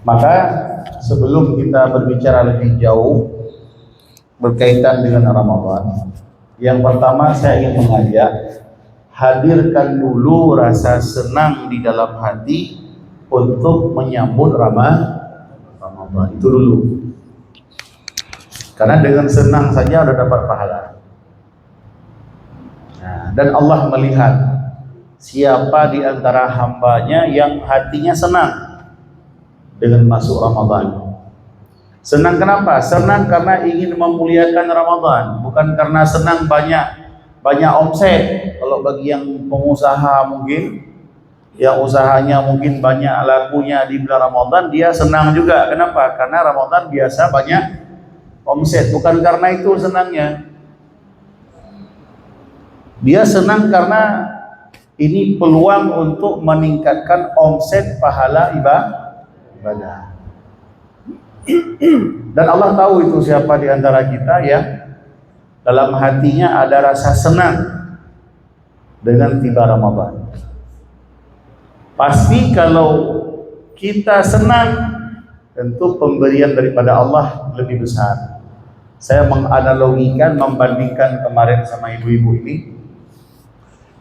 Maka sebelum kita berbicara lebih jauh berkaitan dengan Ramadan, yang pertama saya ingin mengajak, hadirkan dulu rasa senang di dalam hati untuk menyambut Ramadan itu dulu. Karena dengan senang saja sudah dapat pahala. Nah, dan Allah melihat siapa di antara hambanya yang hatinya senang dengan masuk Ramadan. Senang kenapa? Senang karena ingin memuliakan Ramadan, bukan karena senang banyak omset. Kalau bagi yang pengusaha mungkin, yang usahanya mungkin banyak lakunya di bulan Ramadan, dia senang juga. Kenapa? Karena Ramadan biasa banyak omset, bukan karena itu senangnya. Dia senang karena ini peluang untuk meningkatkan omset pahala ibadah. Dan Allah tahu itu siapa di antara kita yang dalam hatinya ada rasa senang dengan tiba Ramadan. Pasti kalau kita senang, tentu pemberian daripada Allah lebih besar. Saya menganalogikan, membandingkan kemarin sama ibu-ibu ini.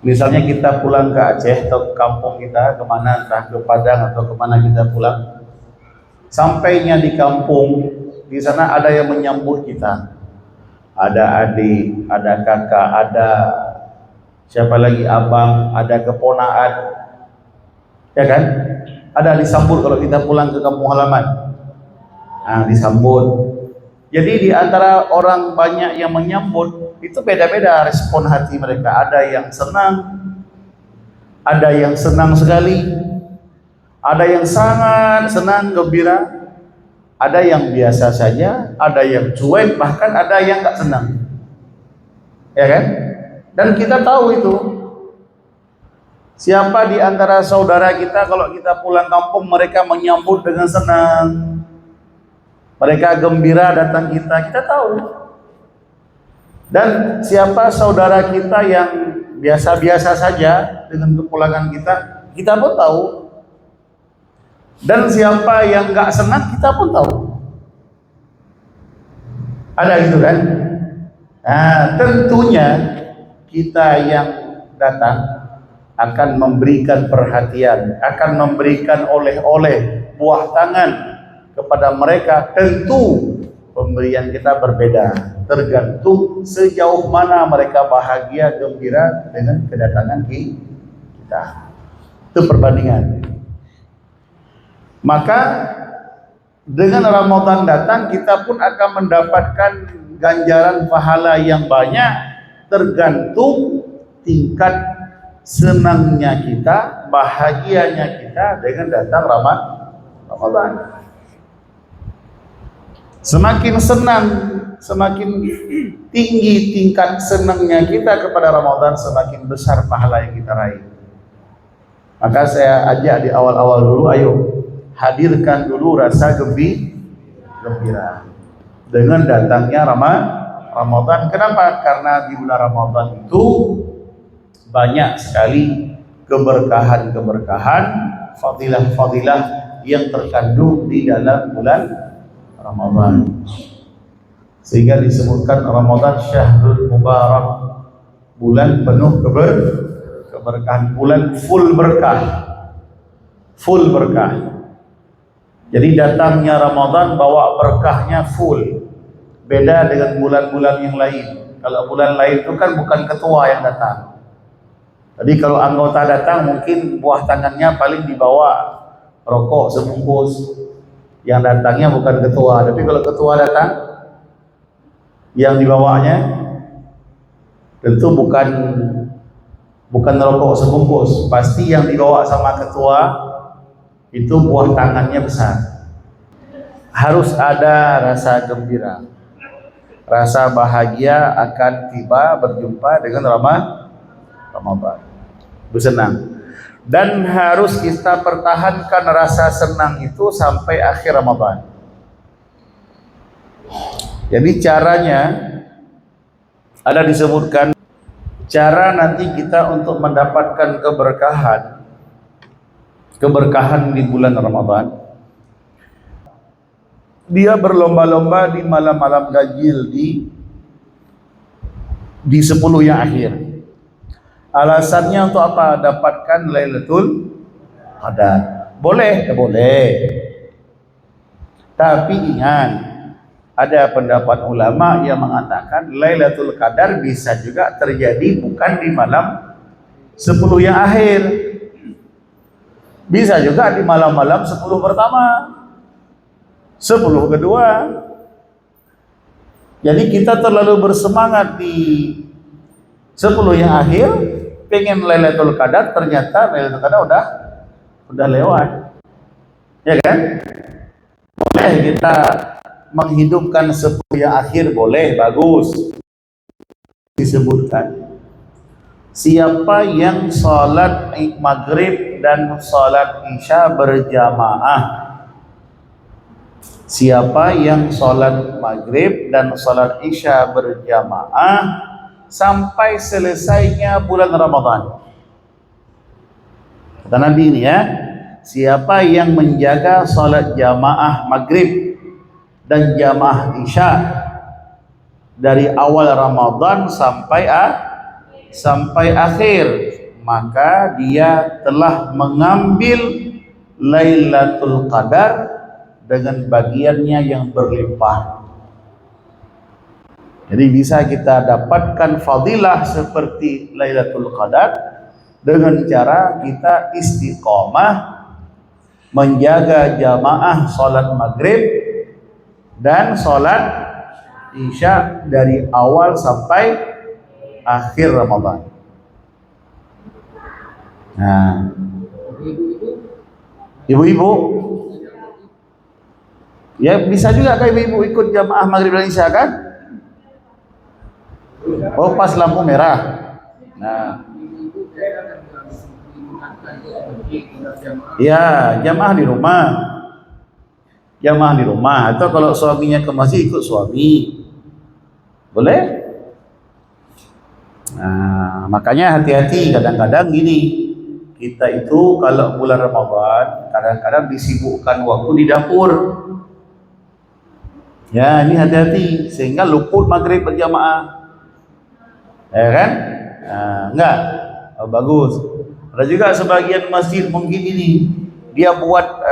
Misalnya kita pulang ke Aceh atau ke kampung kita, kemana, entah ke Padang atau kemana kita pulang. Sampainya di kampung, di sana ada yang menyambut kita. Ada adik, ada kakak, ada siapa lagi, abang, ada keponaan. Ya kan? Ada disambut kalau kita pulang ke kampung halaman. Nah, disambut. Jadi di antara orang banyak yang menyambut, itu beda-beda respon hati mereka. Ada yang senang, ada yang senang sekali, ada yang sangat senang, gembira, ada yang biasa saja, ada yang cuek, bahkan ada yang gak senang. Ya kan? Dan kita tahu itu. Siapa di antara saudara kita kalau kita pulang kampung mereka menyambut dengan senang, mereka gembira datang kita tahu. Dan siapa saudara kita yang biasa-biasa saja dengan kepulangan kita pun tahu. Dan siapa yang gak senang kita pun tahu. Ada gitu kan? Nah, tentunya kita yang datang akan memberikan perhatian, akan memberikan oleh-oleh, buah tangan kepada mereka. Tentu pemberian kita berbeda, tergantung sejauh mana mereka bahagia, gembira dengan kedatangan kita. Itu perbandingan. Maka dengan Ramadan datang, kita pun akan mendapatkan ganjaran pahala yang banyak, tergantung tingkat senangnya kita, bahagianya kita dengan datang Ramadan. Semakin senang, semakin tinggi tingkat senangnya kita kepada Ramadan, semakin besar pahala yang kita raih. Maka saya ajak di awal-awal dulu, ayo hadirkan dulu rasa gembira dengan datangnya Ramadan. Kenapa? Karena di bulan Ramadan itu banyak sekali keberkahan-keberkahan, fadilah-fadilah yang terkandung di dalam bulan Ramadan. Sehingga disebutkan Ramadan syahrul mubarak, bulan penuh keberkahan, bulan full berkah. Jadi datangnya Ramadan bawa berkahnya full. Beda dengan bulan-bulan yang lain. Kalau bulan lain itu kan bukan ketua yang datang. Jadi kalau anggota datang mungkin buah tangannya paling dibawa rokok sebungkus. Yang datangnya bukan ketua. Tapi kalau ketua datang, yang dibawanya tentu bukan rokok sebungkus. Pasti yang dibawa sama ketua itu buah tangannya besar. Harus ada rasa gembira, rasa bahagia akan tiba berjumpa dengan Ramadan. Bersenang. Dan harus kita pertahankan rasa senang itu sampai akhir Ramadan. Jadi caranya ada disebutkan cara nanti kita untuk mendapatkan keberkahan di bulan Ramadan. dia berlomba-lomba di malam-malam ganjil di 10 yang akhir. Alasannya untuk apa? Dapatkan Lailatul Qadar. Boleh? Ya boleh. Tapi ingat, ada pendapat ulama yang mengatakan Lailatul Qadar bisa juga terjadi bukan di malam 10 yang akhir. Bisa juga di malam-malam 10 pertama, 10 kedua. Jadi kita terlalu bersemangat di 10 yang akhir, pengen Lailatul Qadar, ternyata Lailatul Qadar udah lewat. Ya kan? Boleh kita menghidupkan 10 yang akhir, boleh, bagus. Disebutkan siapa yang salat maghrib dan salat isya berjamaah, siapa yang salat maghrib dan salat isya berjamaah sampai selesainya bulan Ramadan. Kata Nabi ini ya, siapa yang menjaga salat jamaah maghrib dan jamaah isya dari awal Ramadan sampai akhir, maka dia telah mengambil Lailatul Qadar dengan bagiannya yang berlimpah. Jadi bisa kita dapatkan fadilah seperti Lailatul Qadar dengan cara kita istiqomah menjaga jamaah salat maghrib dan salat isya dari awal sampai akhir Ramadan. Nah, ibu-ibu, ya bisa juga kayak ibu ikut jamaah maghrib dan isya kan? Oh, pas lampu merah. Nah, ya jamaah di rumah. Jamaah di rumah, atau kalau suaminya ke masjid ikut suami, boleh. Nah, makanya hati-hati, kadang-kadang gini, kita itu kalau bulan Ramadan kadang-kadang disibukkan waktu di dapur. Ya, ini hati-hati sehingga luput maghrib berjamaah. Ya kan? Nah, enggak. Oh, bagus. Ada juga sebagian masjid mungkin ini dia buat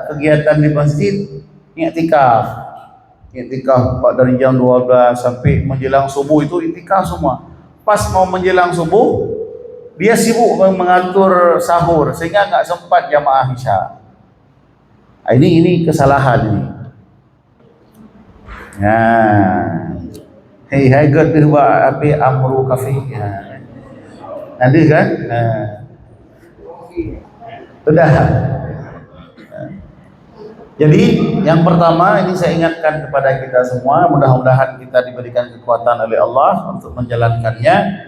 kegiatan di masjid i'tikaf dari jam 12 sampai menjelang subuh, itu i'tikaf semua. Pas mau menjelang subuh dia sibuk mengatur sahur sehingga nggak sempat jamaah isya. Nah, ini kesalahan ini. Nah, hai god berwa api amru kafi. Nanti kan? Sudah. Jadi yang pertama ini saya ingatkan kepada kita semua, mudah-mudahan kita diberikan kekuatan oleh Allah untuk menjalankannya.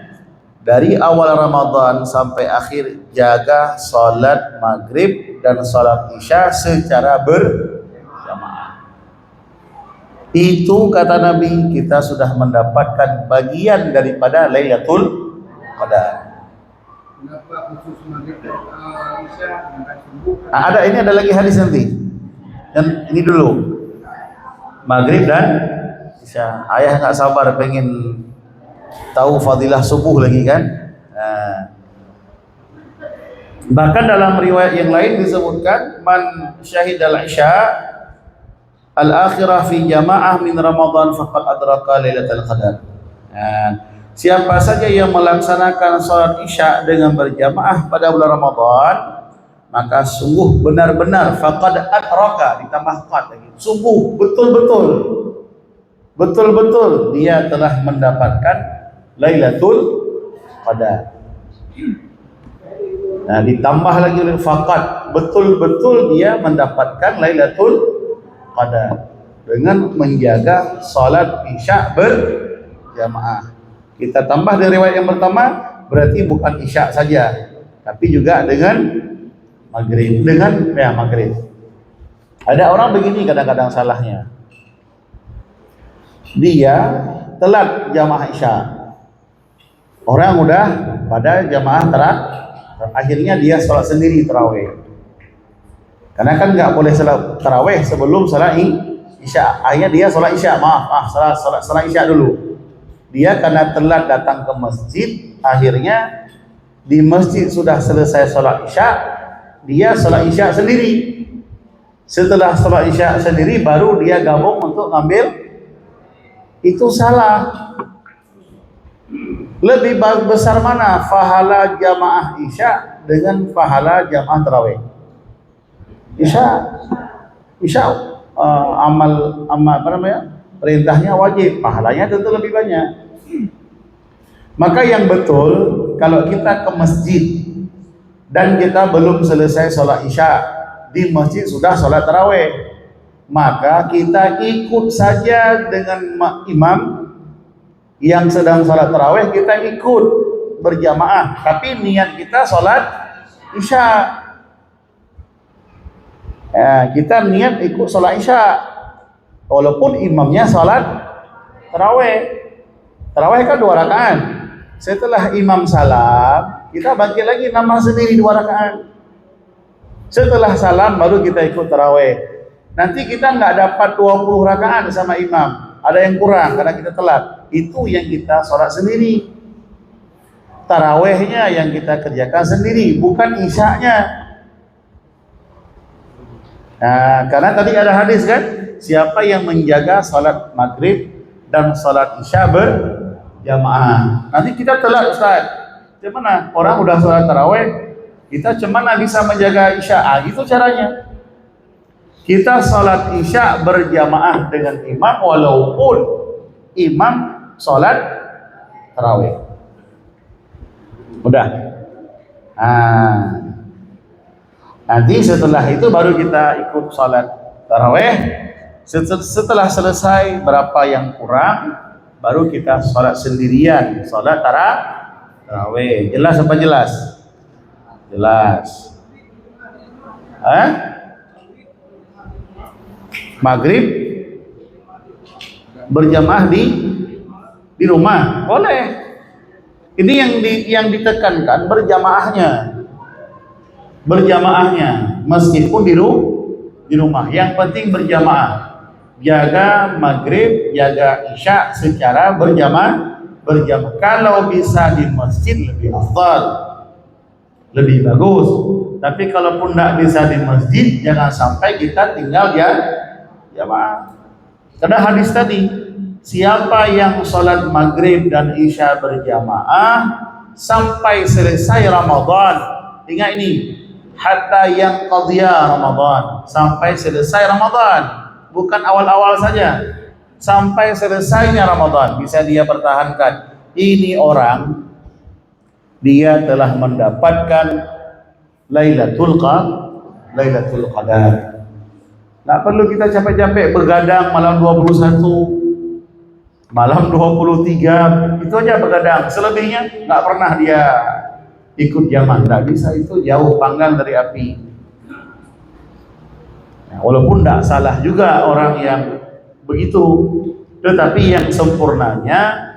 Dari awal Ramadan sampai akhir, jaga salat maghrib dan salat isya secara berjamaah. Itu kata Nabi, kita sudah mendapatkan bagian daripada Lailatul Qadar. Ada lagi hadis nanti. Dan ini dulu maghrib dan isya. Ayah nggak sabar pengen tahu fadilah subuh lagi kan. Nah, bahkan dalam riwayat yang lain disebutkan man syahidal isya al-akhirah fi jamaah min Ramadan faqad adraka Lailatul Qadar. Nah, siapa saja yang melaksanakan salat isya dengan berjamaah pada bulan Ramadan, maka sungguh benar-benar faqad adraka, ditambah qad lagi, sungguh betul-betul dia telah mendapatkan Lailatul Qadar. Nah, ditambah lagi oleh faqad, betul-betul dia mendapatkan Lailatul Qadar dengan menjaga salat isya berjamaah. Kita tambah dari riwayat yang pertama, berarti bukan isya saja, tapi juga dengan maghrib, maghrib. Ada orang begini kadang-kadang salahnya, dia telat jamaah isya, orang udah pada jamaah akhirnya dia sholat sendiri tarawih, karena kan nggak boleh sholat tarawih sebelum sholat Isya. Akhirnya dia sholat Isya. Salat Isya dulu. Dia karena telat datang ke masjid, akhirnya di masjid sudah selesai sholat Isya, dia sholat Isya sendiri. Setelah sholat Isya sendiri baru dia gabung untuk ngambil. Itu salah. Lebih besar mana pahala jamaah Isya dengan pahala jamaah tarawih? Isya amal apa namanya? Perintahnya wajib, pahalanya tentu lebih banyak. Maka yang betul, kalau kita ke masjid dan kita belum selesai sholat Isya, di masjid sudah sholat tarawih, maka kita ikut saja dengan imam yang sedang sholat tarawih, kita ikut berjamaah, tapi niat kita sholat Isya. Kita niat ikut sholat Isya, walaupun imamnya sholat tarawih. Tarawih kan 2 rakaat. Setelah imam salam, kita bagi lagi nambah sendiri 2 rakaat. Setelah salam baru kita ikut tarawih. Nanti kita nggak dapat 20 rakaat sama imam, ada yang kurang karena kita telat. Itu yang kita sholat sendiri. Tarawihnya yang kita kerjakan sendiri, bukan isyanya. Nah, karena tadi ada hadis kan, siapa yang menjaga sholat maghrib dan sholat isya berjamaah. Nanti kita telat Ustaz. Gimana? Orang udah sholat tarawih, kita cemana bisa menjaga isya? Itu caranya. Kita sholat isya berjamaah dengan imam walaupun imam sholat tarawih. Udah. Nanti setelah itu baru kita ikut sholat tarawih. Setelah selesai berapa yang kurang, baru kita sholat sendirian, sholat tarawih. Jelas apa jelas? Jelas. Maghrib berjamaah di rumah boleh. Ini yang ditekankan berjamaahnya meskipun di rumah. Yang penting berjamaah. Jaga maghrib, jaga isya secara berjamaah. Kalau bisa di masjid lebih afdal, lebih bagus. Tapi kalaupun tidak bisa di masjid, jangan sampai kita tinggal jamaah. Karena hadis tadi, siapa yang sholat maghrib dan isya berjamaah sampai selesai Ramadan, ingat ini, hatta yang qadhiya Ramadan, sampai selesai Ramadan, bukan awal-awal saja, sampai selesainya Ramadan bisa dia pertahankan. Ini orang, dia telah mendapatkan Lailatul Qadar. Nggak perlu kita capek-capek begadang malam 21, malam 23, itu aja begadang. Selebihnya nggak pernah dia ikut zaman. Nggak bisa, itu jauh panggang dari api. Nah, walaupun nggak salah juga orang yang begitu, tetapi yang sempurnanya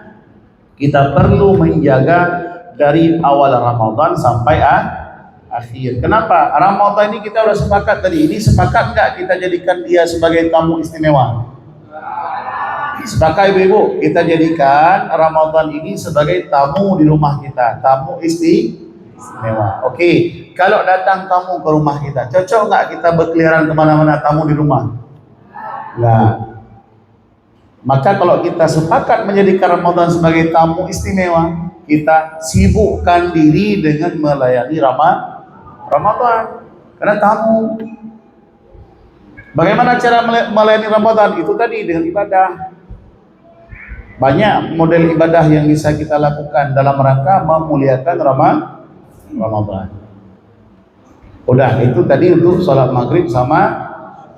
kita perlu menjaga dari awal Ramadan sampai akhir. Kenapa? Ramadan ini kita udah sepakat tadi. Ini sepakat nggak kita jadikan dia sebagai tamu istimewa? Sepakat ibu-ibu, kita jadikan Ramadan ini sebagai tamu di rumah kita, tamu istimewa. Oke, kalau datang tamu ke rumah kita, cocok nggak kita berkeliaran kemana-mana tamu di rumah? Nggak. Maka kalau kita sepakat menjadikan Ramadan sebagai tamu istimewa, kita sibukkan diri dengan melayani Ramadan, karena tamu. Bagaimana cara melayani Ramadan? Itu tadi dengan ibadah. Banyak model ibadah yang bisa kita lakukan dalam rangka memuliakan Ramadan. Udah, itu tadi untuk sholat maghrib sama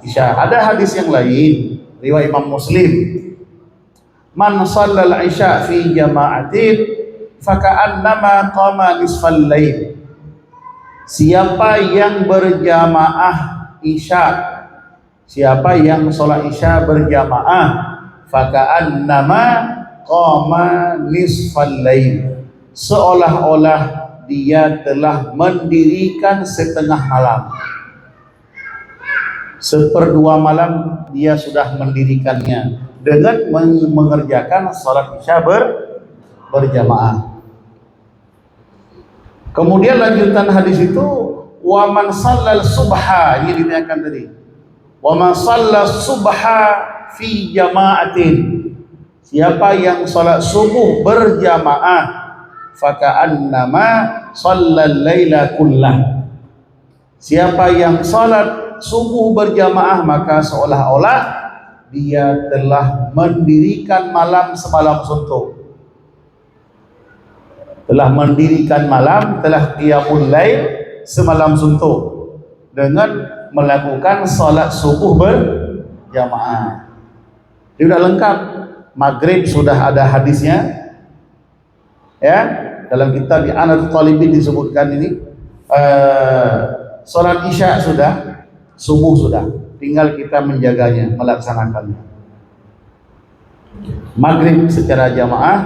isya. Ada hadis yang lain, riwayat Imam Muslim. Man shallal isya fi jama'atin faka'annama qama nisfal lail. Siapa yang berjamaah isya, siapa yang sholat isya berjamaah, faka'annama qama nisfal lail, seolah-olah dia telah mendirikan setengah malam. Seperdua malam dia sudah mendirikannya dengan mengerjakan salat isya berjamaah. Kemudian lanjutan hadis itu, wa man shallal subha, ini ditanyakan tadi. Wa man shallal subha fi jama'atin. Siapa yang salat subuh berjamaah, faka'annama shallal laila kullah. Siapa yang salat subuh berjamaah, maka seolah-olah dia telah mendirikan malam semalam suntuk. Telah mendirikan malam, telah qiyamul lail semalam suntuk dengan melakukan salat subuh berjamaah. Dia sudah lengkap. Maghrib sudah ada hadisnya, ya, dalam kitab I'anatul Talibin disebutkan ini. Salat isya sudah, subuh sudah, tinggal kita menjaganya, melaksanakannya. Maghrib secara jamaah,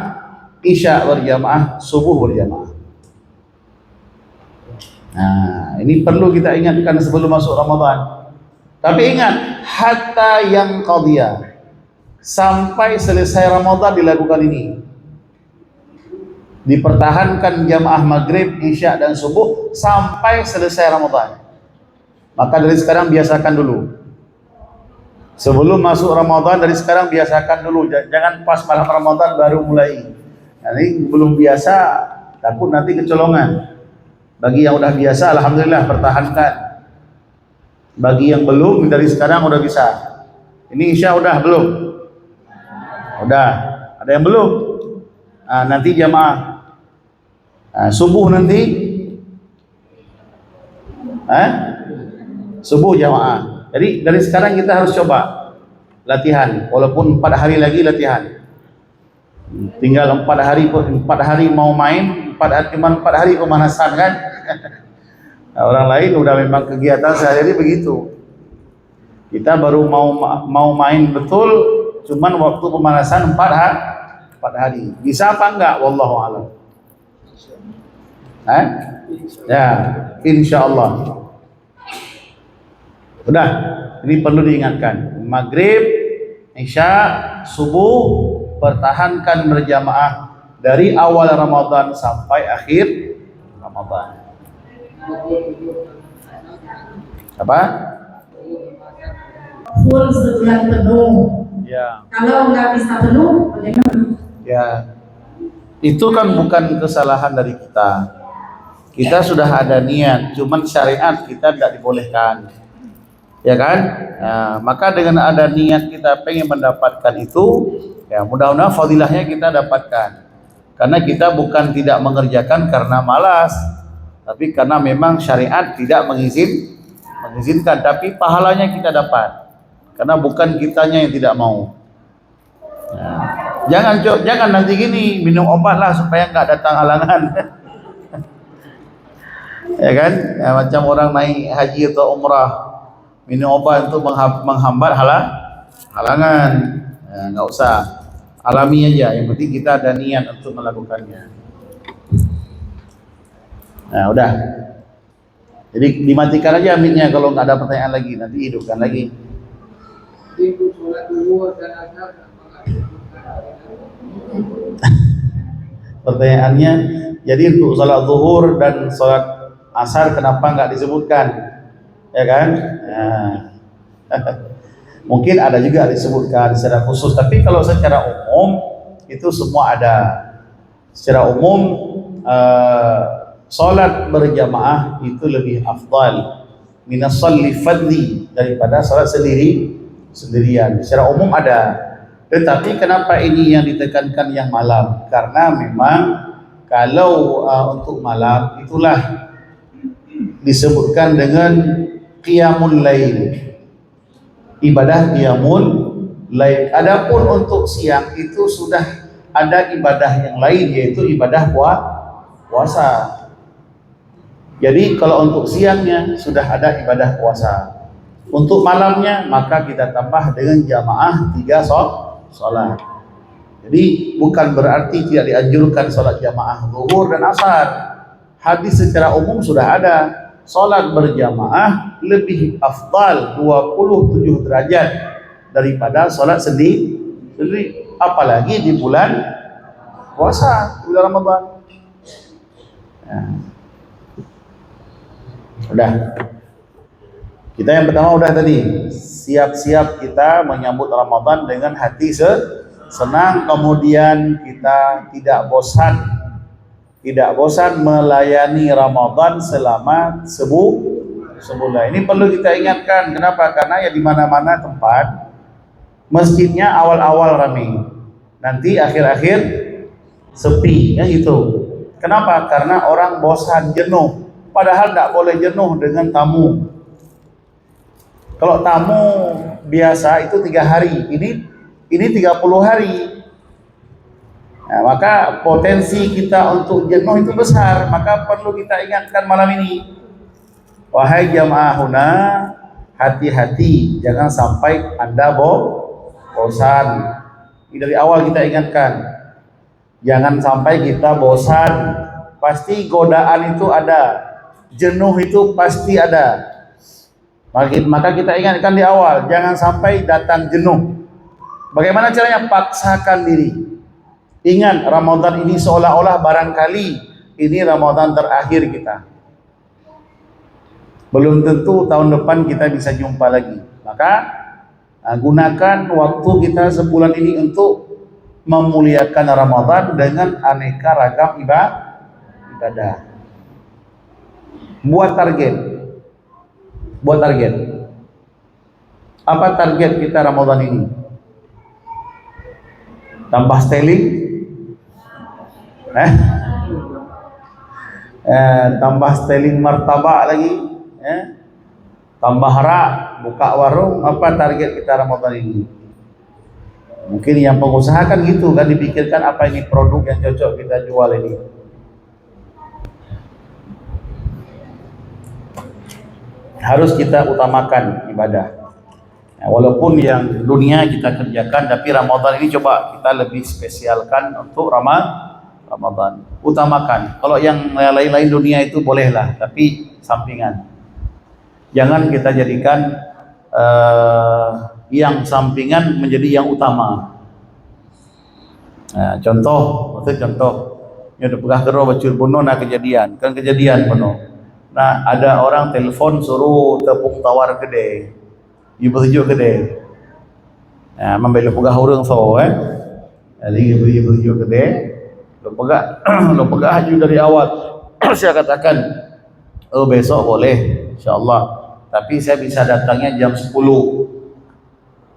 isya berjamaah, subuh berjamaah. Nah, ini perlu kita ingatkan sebelum masuk Ramadan. Tapi ingat, hatta yang qadiyah, sampai selesai Ramadan dilakukan ini. Dipertahankan jamaah maghrib, isya dan subuh sampai selesai Ramadan. Maka dari sekarang biasakan dulu. Sebelum masuk Ramadan, dari sekarang biasakan dulu. Jangan pas malam Ramadan baru mulai. Nah, ini belum biasa, takut nanti kecolongan. Bagi yang udah biasa, alhamdulillah pertahankan. Bagi yang belum, dari sekarang udah bisa. Ini isya udah belum? Udah. Ada yang belum? Nah, nanti jamaah. Nah, subuh nanti. Subuh jamaah. Jadi dari sekarang kita harus coba latihan. Walaupun 4 hari lagi latihan. Tinggal 4 hari mau main, 4 hari pemanasan kan. Nah, orang lain udah memang kegiatan sehari-hari begitu. Kita baru mau main betul, cuman waktu pemanasan 4 hari. Bisa apa enggak? Wallahu a'lam. Ya, insyaallah. Udah, ini perlu diingatkan. Maghrib, isya, subuh pertahankan berjamaah dari awal Ramadan sampai akhir Ramadan. Apa? Full sebulan penuh. Ya. Kalau nggak bisa penuh, bagaimana? Ya. Itu kan bukan kesalahan dari kita. Kita sudah ada niat, cuman syariat kita tidak dibolehkan. Ya kan? Nah, maka dengan ada niat kita pengen mendapatkan itu, ya mudah-mudahan fadilahnya kita dapatkan. Karena kita bukan tidak mengerjakan karena malas, tapi karena memang syariat tidak mengizinkan, tapi pahalanya kita dapat. Karena bukan kitanya yang tidak mau. Nah, jangan nanti gini, minum obat lah supaya nggak datang halangan. Ya kan? Ya, macam orang naik haji atau umrah, minum obat itu menghambat halangan. Ya, nggak usah, alami aja. Yang penting kita ada niat untuk melakukannya. Nah, udah. Jadi dimatikan aja mic-nya kalau nggak ada pertanyaan lagi, nanti hidupkan lagi. Pertanyaannya, jadi untuk salat zuhur dan salat asar kenapa nggak disebutkan? Ya kan? Nah. Mungkin ada juga disebutkan secara khusus, tapi kalau secara umum itu semua ada. Secara umum salat berjamaah itu lebih afdal minas sholli fardhi daripada salat sendirian. Secara umum ada. Tetapi kenapa ini yang ditekankan yang malam? Karena memang kalau untuk malam itulah disebutkan dengan qiyamul lail, ibadah qiyamul lail. Adapun untuk siang itu sudah ada ibadah yang lain, yaitu ibadah puasa. Jadi kalau untuk siangnya sudah ada ibadah puasa. Untuk malamnya maka kita tambah dengan jamaah 3 sholat. Jadi bukan berarti tidak dianjurkan sholat jamaah zuhur dan asar. Hadis secara umum sudah ada. Salat berjamaah lebih afdal 27 derajat daripada salat sendiri, apalagi di bulan puasa, bulan Ramadan. Ya. Udah. Kita yang pertama udah tadi, siap-siap kita menyambut Ramadan dengan hati senang, kemudian kita tidak bosan melayani Ramadan selama sebulan. Ini perlu kita ingatkan. Kenapa? Karena ya di mana-mana tempat masjidnya awal-awal ramai, nanti akhir-akhir sepi, ya gitu. Kenapa? Karena orang bosan, jenuh. Padahal tidak boleh jenuh dengan tamu. Kalau tamu biasa itu 3 hari, ini 30 hari. Nah, maka potensi kita untuk jenuh itu besar. Maka perlu kita ingatkan malam ini, wahai jamaahuna, hati-hati, jangan sampai Anda bosan. Ini dari awal kita ingatkan, jangan sampai kita bosan. Pasti godaan itu ada, jenuh itu pasti ada. Maka kita ingatkan di awal, jangan sampai datang jenuh. Bagaimana caranya? Paksakan diri. Ingat, Ramadan ini seolah-olah barangkali ini Ramadan terakhir kita. Belum tentu tahun depan kita bisa jumpa lagi. Maka gunakan waktu kita sebulan ini untuk memuliakan Ramadan dengan aneka ragam ibadah. Buat target. Apa target kita Ramadan ini? Tambah styling? Tambah styling martabak lagi? Tambah rak, buka warung? Apa target kita Ramadan ini? Mungkin yang pengusaha kan gitu kan, dipikirkan apa ini produk yang cocok kita jual ini. Harus kita utamakan ibadah. Ya, walaupun yang dunia kita kerjakan, tapi Ramadan ini coba kita lebih spesialkan untuk Ramadan. Utamakan. Kalau yang lain-lain dunia itu bolehlah, tapi sampingan. Jangan kita jadikan yang sampingan menjadi yang utama. Nah, contoh, ini udah pegah kero bacur bunuh nah kejadian penuh. Nah, ada orang telepon suruh tepung tawar gede, ibu tujuh gede. Nah, membeli pegah urang so, jadi ibu tujuh gede, lo pegah haju dari awal. Saya katakan, oh besok boleh, insyaallah. Tapi saya bisa datangnya jam 10,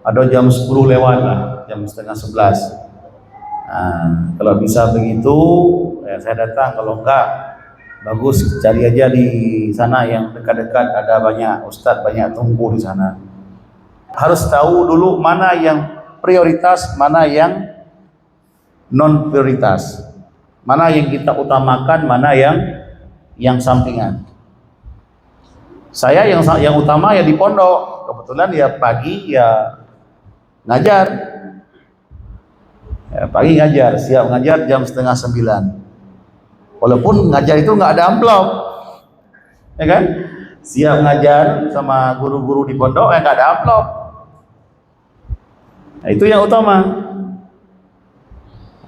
atau jam 10 lewat lah, jam setengah 11. Nah, kalau bisa begitu, ya saya datang. Kalau enggak, bagus cari aja di sana yang dekat-dekat, ada banyak ustadz, banyak tunggu di sana. Harus tahu dulu mana yang prioritas, mana yang non prioritas, mana yang kita utamakan, mana yang sampingan. Saya yang utama ya di pondok, kebetulan ya pagi ya ngajar, pagi ngajar, siap ngajar jam setengah 9. Walaupun ngajar itu nggak ada amplop, ya kan? Siap ngajar sama guru-guru di pondok, nggak ada amplop. Nah, itu yang utama.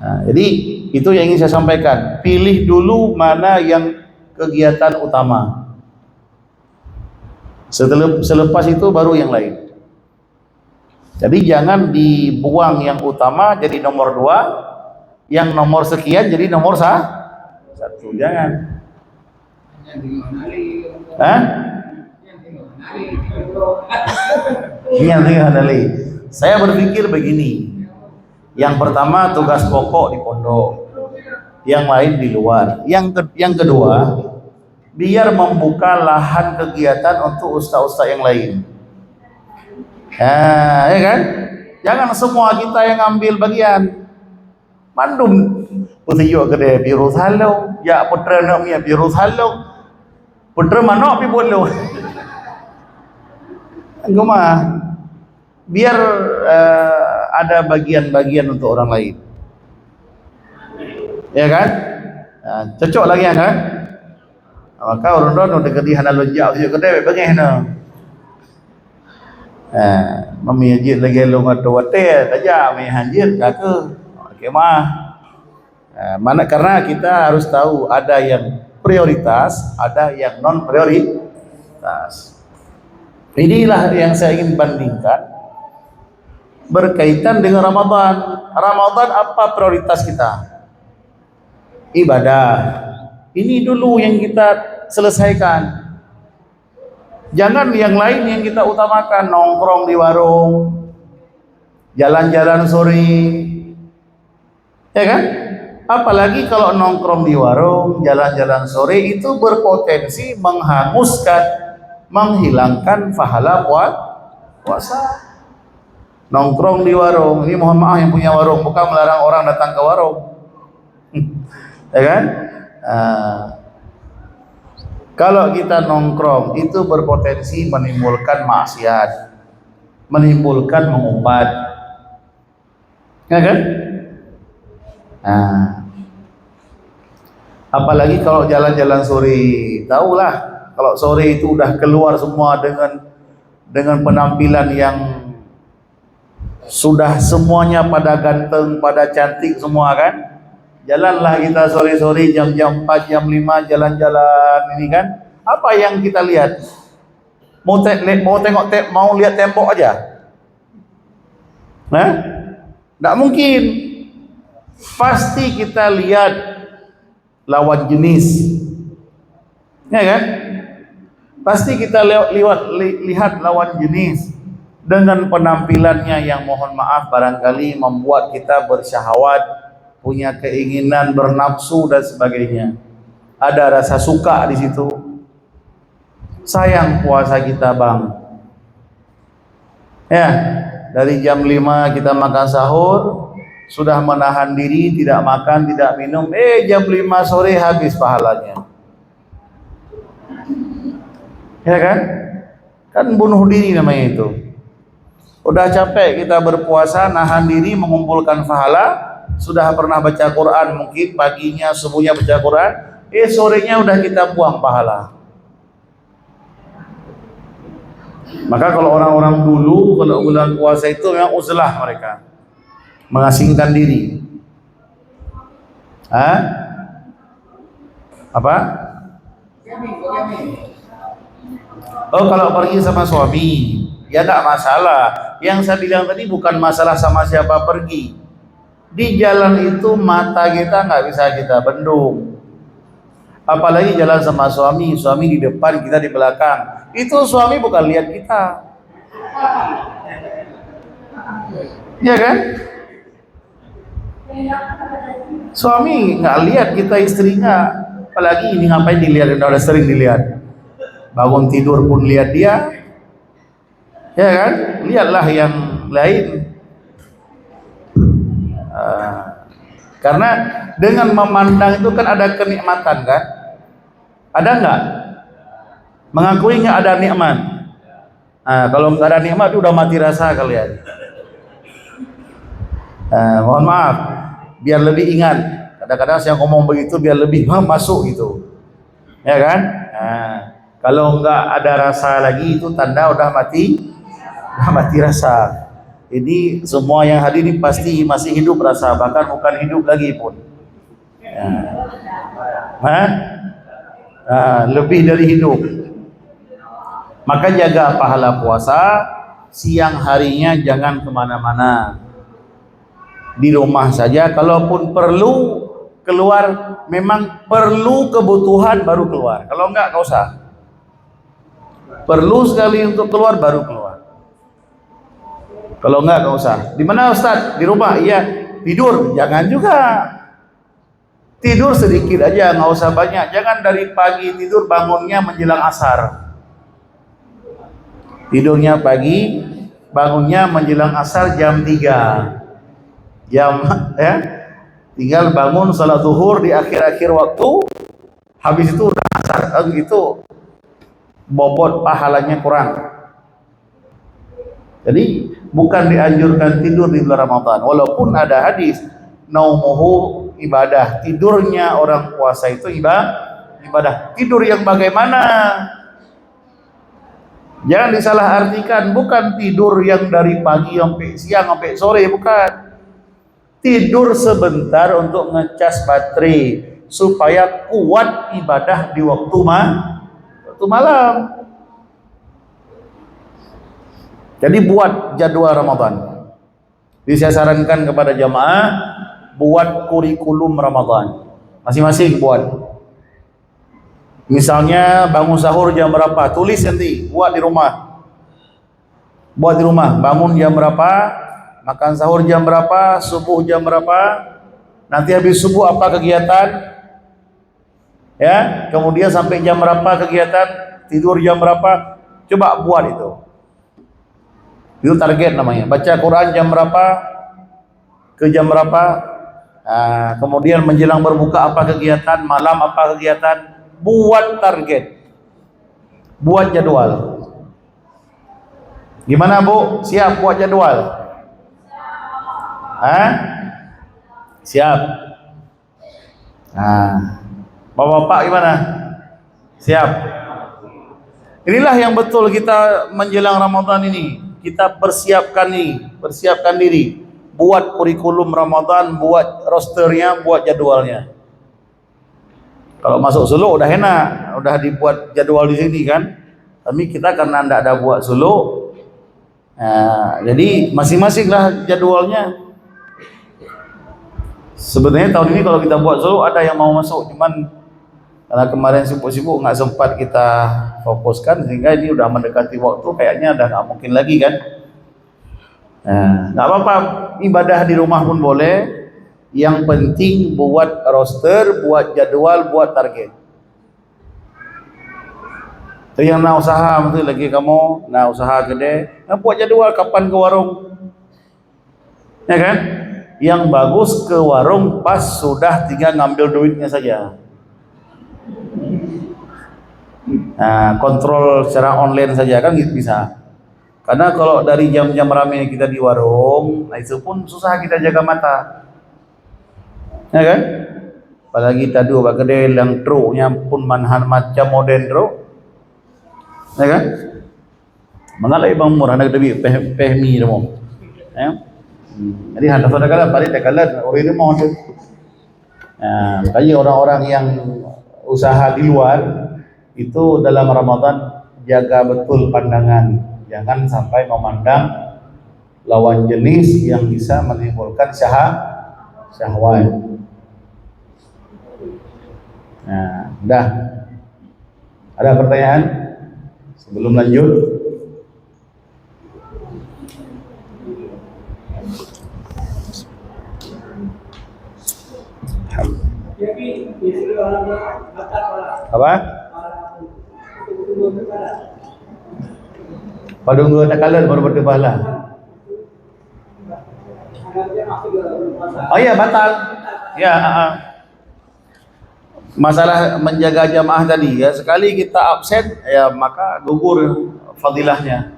Nah, jadi itu yang ingin saya sampaikan. Pilih dulu mana yang kegiatan utama. Selepas itu baru yang lain. Jadi jangan dibuang yang utama jadi nomor 2, yang nomor sekian jadi nomor 1. Jangan. Saya berpikir begini. Yang pertama tugas pokok di pondok, yang lain di luar. Yang kedua, biar membuka lahan kegiatan untuk ustaz-ustaz yang lain. Ya kan? Jangan semua kita yang ambil bagian. Mandum putih gede biru halau, ya putra namanya biru halau. Putra mana api bolu. Guma, biar ada bagian-bagian untuk orang lain. Ya kan? Cocok lagi ya kan? Maka orang-orang udah gede hana lonjak tu kedai bengeh no. Mami hajit lagi long atau wate saja mai hajit kata. Okey mah. Mana karena kita harus tahu ada yang prioritas, ada yang non prioritas. Inilah yang saya ingin bandingkan berkaitan dengan Ramadan. Ramadan apa prioritas kita? Ibadah. Ini dulu yang kita selesaikan. Jangan yang lain yang kita utamakan, nongkrong di warung, jalan-jalan sore. Ya kan? Apalagi kalau nongkrong di warung, jalan-jalan sore itu berpotensi menghanguskan, menghilangkan pahala puasa. Nongkrong di warung, ini mohon maaf yang punya warung, bukan melarang orang datang ke warung. Ya kan? Kalau kita nongkrong itu berpotensi menimbulkan maksiat, menimbulkan mengumpat, ya kan? Apalagi kalau jalan-jalan sore, tahulah kalau sore itu udah keluar semua dengan penampilan yang sudah semuanya pada ganteng, pada cantik semua kan? Jalanlah kita sore-sore jam 4, jam 5 jalan-jalan ini kan. Apa yang kita lihat? Mau lihat tembok aja? Nah, tidak mungkin. Pasti kita lihat lawan jenis. Ya kan? Pasti kita lihat lawan jenis dengan penampilannya yang mohon maaf barangkali membuat kita bersyahwat, punya keinginan, bernafsu dan sebagainya. Ada rasa suka di situ. Sayang puasa kita, Bang. Ya, dari jam 5 kita makan sahur, sudah menahan diri, tidak makan, tidak minum, jam 5 sore habis pahalanya. Ya kan? Kan bunuh diri namanya itu. Udah capek kita berpuasa, nahan diri, mengumpulkan pahala. Sudah pernah baca Quran, mungkin paginya, subuhnya baca Quran, sorenya udah kita buang pahala. Maka kalau orang-orang dulu, kalau bulan puasa itu memang uzlah mereka, mengasingkan diri. Apa? Oh, kalau pergi sama suami, ya enggak masalah. Yang saya bilang tadi bukan masalah sama siapa pergi. Di jalan itu mata kita nggak bisa kita bendung. Apalagi jalan sama suami, suami di depan, kita di belakang. Itu suami bukan lihat kita. Ya kan? Suami nggak lihat kita, istrinya. Apalagi ini ngapain dilihat, udah sering dilihat. Bangun tidur pun lihat dia. Ya kan? Lihatlah yang lain. Karena dengan memandang itu kan ada kenikmatan kan? Ada enggak? Mengakui enggak ada nikmat? Kalau enggak ada nikmat itu udah mati rasa kalian. Mohon maaf, biar lebih ingat. Kadang-kadang saya ngomong begitu biar lebih masuk gitu. Ya kan? Kalau enggak ada rasa lagi itu tanda udah mati rasa. Ini semua yang hadir ini pasti masih hidup rasa, bahkan bukan hidup lagi pun. Lebih dari hidup. Maka jaga pahala puasa, siang harinya jangan kemana-mana. Di rumah saja, kalaupun perlu keluar, memang perlu kebutuhan baru keluar. Kalau enggak usah. Perlu sekali untuk keluar baru keluar. Kalau enggak usah. Di mana Ustaz? Di rumah. Iya. Tidur jangan juga. Tidur sedikit aja, nggak usah banyak. Jangan dari pagi tidur, bangunnya menjelang asar. Tidurnya pagi, bangunnya menjelang asar jam 3. Tinggal bangun salat zuhur di akhir-akhir waktu. Habis itu udah asar. Itu bobot pahalanya kurang. Jadi bukan dianjurkan tidur di bulan Ramadan. Walaupun ada hadis naumuhu ibadah, tidurnya orang puasa itu ibadah. ibadah. Tidur yang bagaimana? Jangan disalahartikan, bukan tidur yang dari pagi sampai siang sampai sore, bukan. Tidur sebentar untuk ngecas baterai supaya kuat ibadah di waktu malam. Jadi buat jadwal Ramadan. Jadi saya sarankan kepada jamaah buat kurikulum Ramadan. Masing-masing buat. Misalnya bangun sahur jam berapa, tulis nanti, buat di rumah. Buat di rumah, bangun jam berapa, makan sahur jam berapa, subuh jam berapa, nanti habis subuh apa kegiatan, ya, kemudian sampai jam berapa kegiatan, tidur jam berapa, coba buat itu. Itu target namanya. Baca Quran jam berapa, ke jam berapa, kemudian menjelang berbuka apa kegiatan, malam apa kegiatan. Buat target, buat jadwal. Gimana Bu? Siap buat jadwal? Siap. Bapak-bapak gimana? Siap. Inilah yang betul kita menjelang Ramadan ini. Kita persiapkan diri. Buat kurikulum Ramadan, buat rosternya, buat jadwalnya. Kalau masuk suluk udah enak, udah dibuat jadwal di sini kan. Tapi kita karena tidak ada buat suluk, jadi masing-masing lah jadwalnya. Sebenarnya tahun ini kalau kita buat suluk ada yang mau masuk, cuman karena kemarin sibuk-sibuk nggak sempat kita fokuskan, sehingga ini udah mendekati waktu, kayaknya udah nggak mungkin lagi kan. Nggak apa-apa, ibadah di rumah pun boleh. Yang penting buat roster, buat jadwal, buat target. Itu yang nak usaha, betul lagi kamu nak usaha gede, buat jadwal kapan ke warung, ya kan? Yang bagus ke warung pas sudah tinggal ngambil duitnya saja. Kontrol secara online saja kan bisa. Karena kalau dari jam-jam ramai kita di warung, itu pun susah kita jaga mata. Ya kan? Apalagi tadi obat gede yang truknya pun manhan macam modern truk. Ya kan? Mengalai bang murah nak lebih pehmi demo. Ya. Jadi hendak saudara kala balik dekalan orang ini mau tu. Kayak orang-orang yang usaha di luar itu dalam Ramadan jaga betul pandangan. Jangan sampai memandang lawan jenis yang bisa menimbulkan syahwat. Dah. Ada pertanyaan sebelum lanjut? Apa? Padunggu tak kalah baru berdebalah. Oh ya batal. Ya. Masalah menjaga jamaah tadi ya, sekali kita absen ya maka gugur fadilahnya.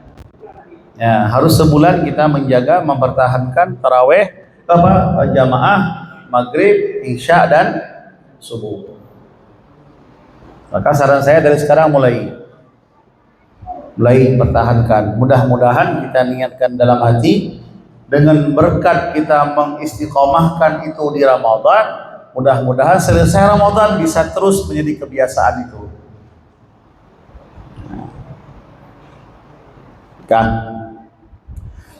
Ya, harus sebulan kita menjaga mempertahankan tarawih jamaah maghrib, isya dan subuh. Maka saran saya dari sekarang mulai pertahankan. Mudah-mudahan kita niatkan dalam hati dengan berkat kita mengistiqomahkan itu di Ramadan. Mudah-mudahan selesai Ramadan bisa terus menjadi kebiasaan itu. Kan?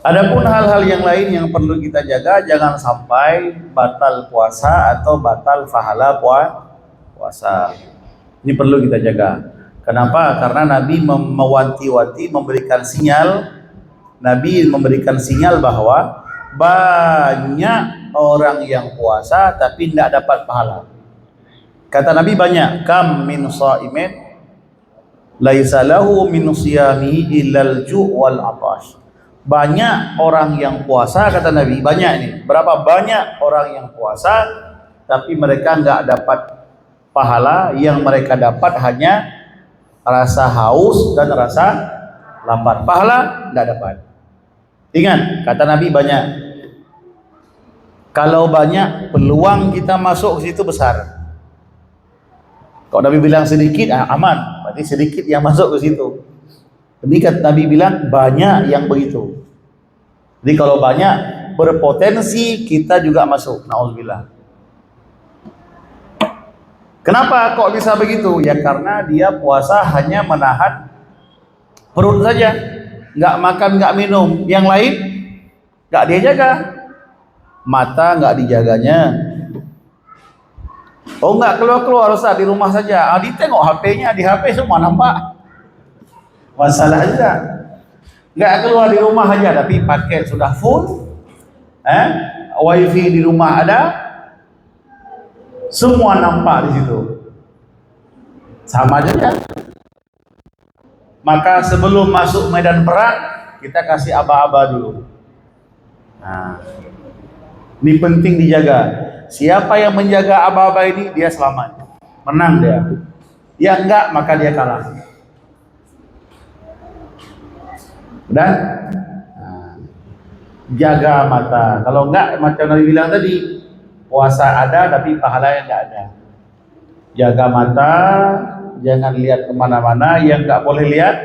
Adapun hal-hal yang lain yang perlu kita jaga, jangan sampai batal puasa atau batal pahala puasa. Ini perlu kita jaga. Kenapa? Karena Nabi mewanti-wanti, memberikan sinyal bahwa banyak orang yang puasa tapi tidak dapat pahala. Kata Nabi banyak, kam min shaimin laisa lahu min siyamihi illal ju' wal 'atash. Banyak orang yang puasa, kata Nabi, banyak ini. Berapa banyak orang yang puasa tapi mereka enggak dapat pahala, yang mereka dapat hanya rasa haus dan rasa lapar. Pahala enggak dapat. Ingat, kata Nabi banyak. Kalau banyak, peluang kita masuk ke situ besar. Kalau Nabi bilang sedikit, aman. Berarti sedikit yang masuk ke situ. Tapi kan Nabi bilang banyak yang begitu. Jadi kalau banyak berpotensi kita juga masuk. Nauzubillah. Kenapa kok bisa begitu? Ya karena dia puasa hanya menahan perut saja, nggak makan, nggak minum. Yang lain nggak dia jaga. Mata nggak dijaganya. Oh nggak keluar Ustaz, di rumah saja. Ditengok HP-nya, di HP semua nampak. Masalah aja. Nggak keluar di rumah aja, tapi paket sudah full. Wifi di rumah ada. Semua nampak di situ. Sama aja ya. Maka sebelum masuk medan perang, kita kasih aba-aba dulu. Nah, ini penting dijaga. Siapa yang menjaga aba-aba ini, dia selamat. Menang dia. Yang enggak, maka dia kalah. Udah? Nah, jaga mata. Kalau enggak, macam Nabi bilang tadi, puasa ada tapi pahalanya enggak ada. Jaga mata, jangan lihat kemana-mana. Yang enggak boleh lihat,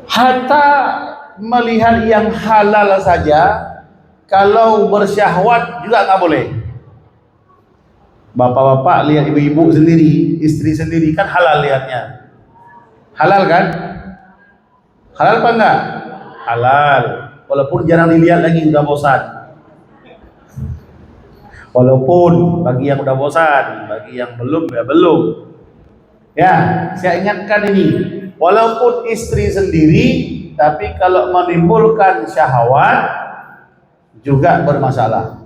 hatta melihat yang halal saja. Kalau bersyahwat juga nggak boleh. Bapak-bapak lihat ibu-ibu sendiri, istri sendiri, kan halal lihatnya. Halal kan? Halal apa enggak? Halal. Walaupun jarang dilihat lagi, udah bosan. Walaupun bagi yang udah bosan, bagi yang belum ya belum. Ya, saya ingatkan ini. Walaupun istri sendiri, tapi kalau menimbulkan syahwat juga bermasalah.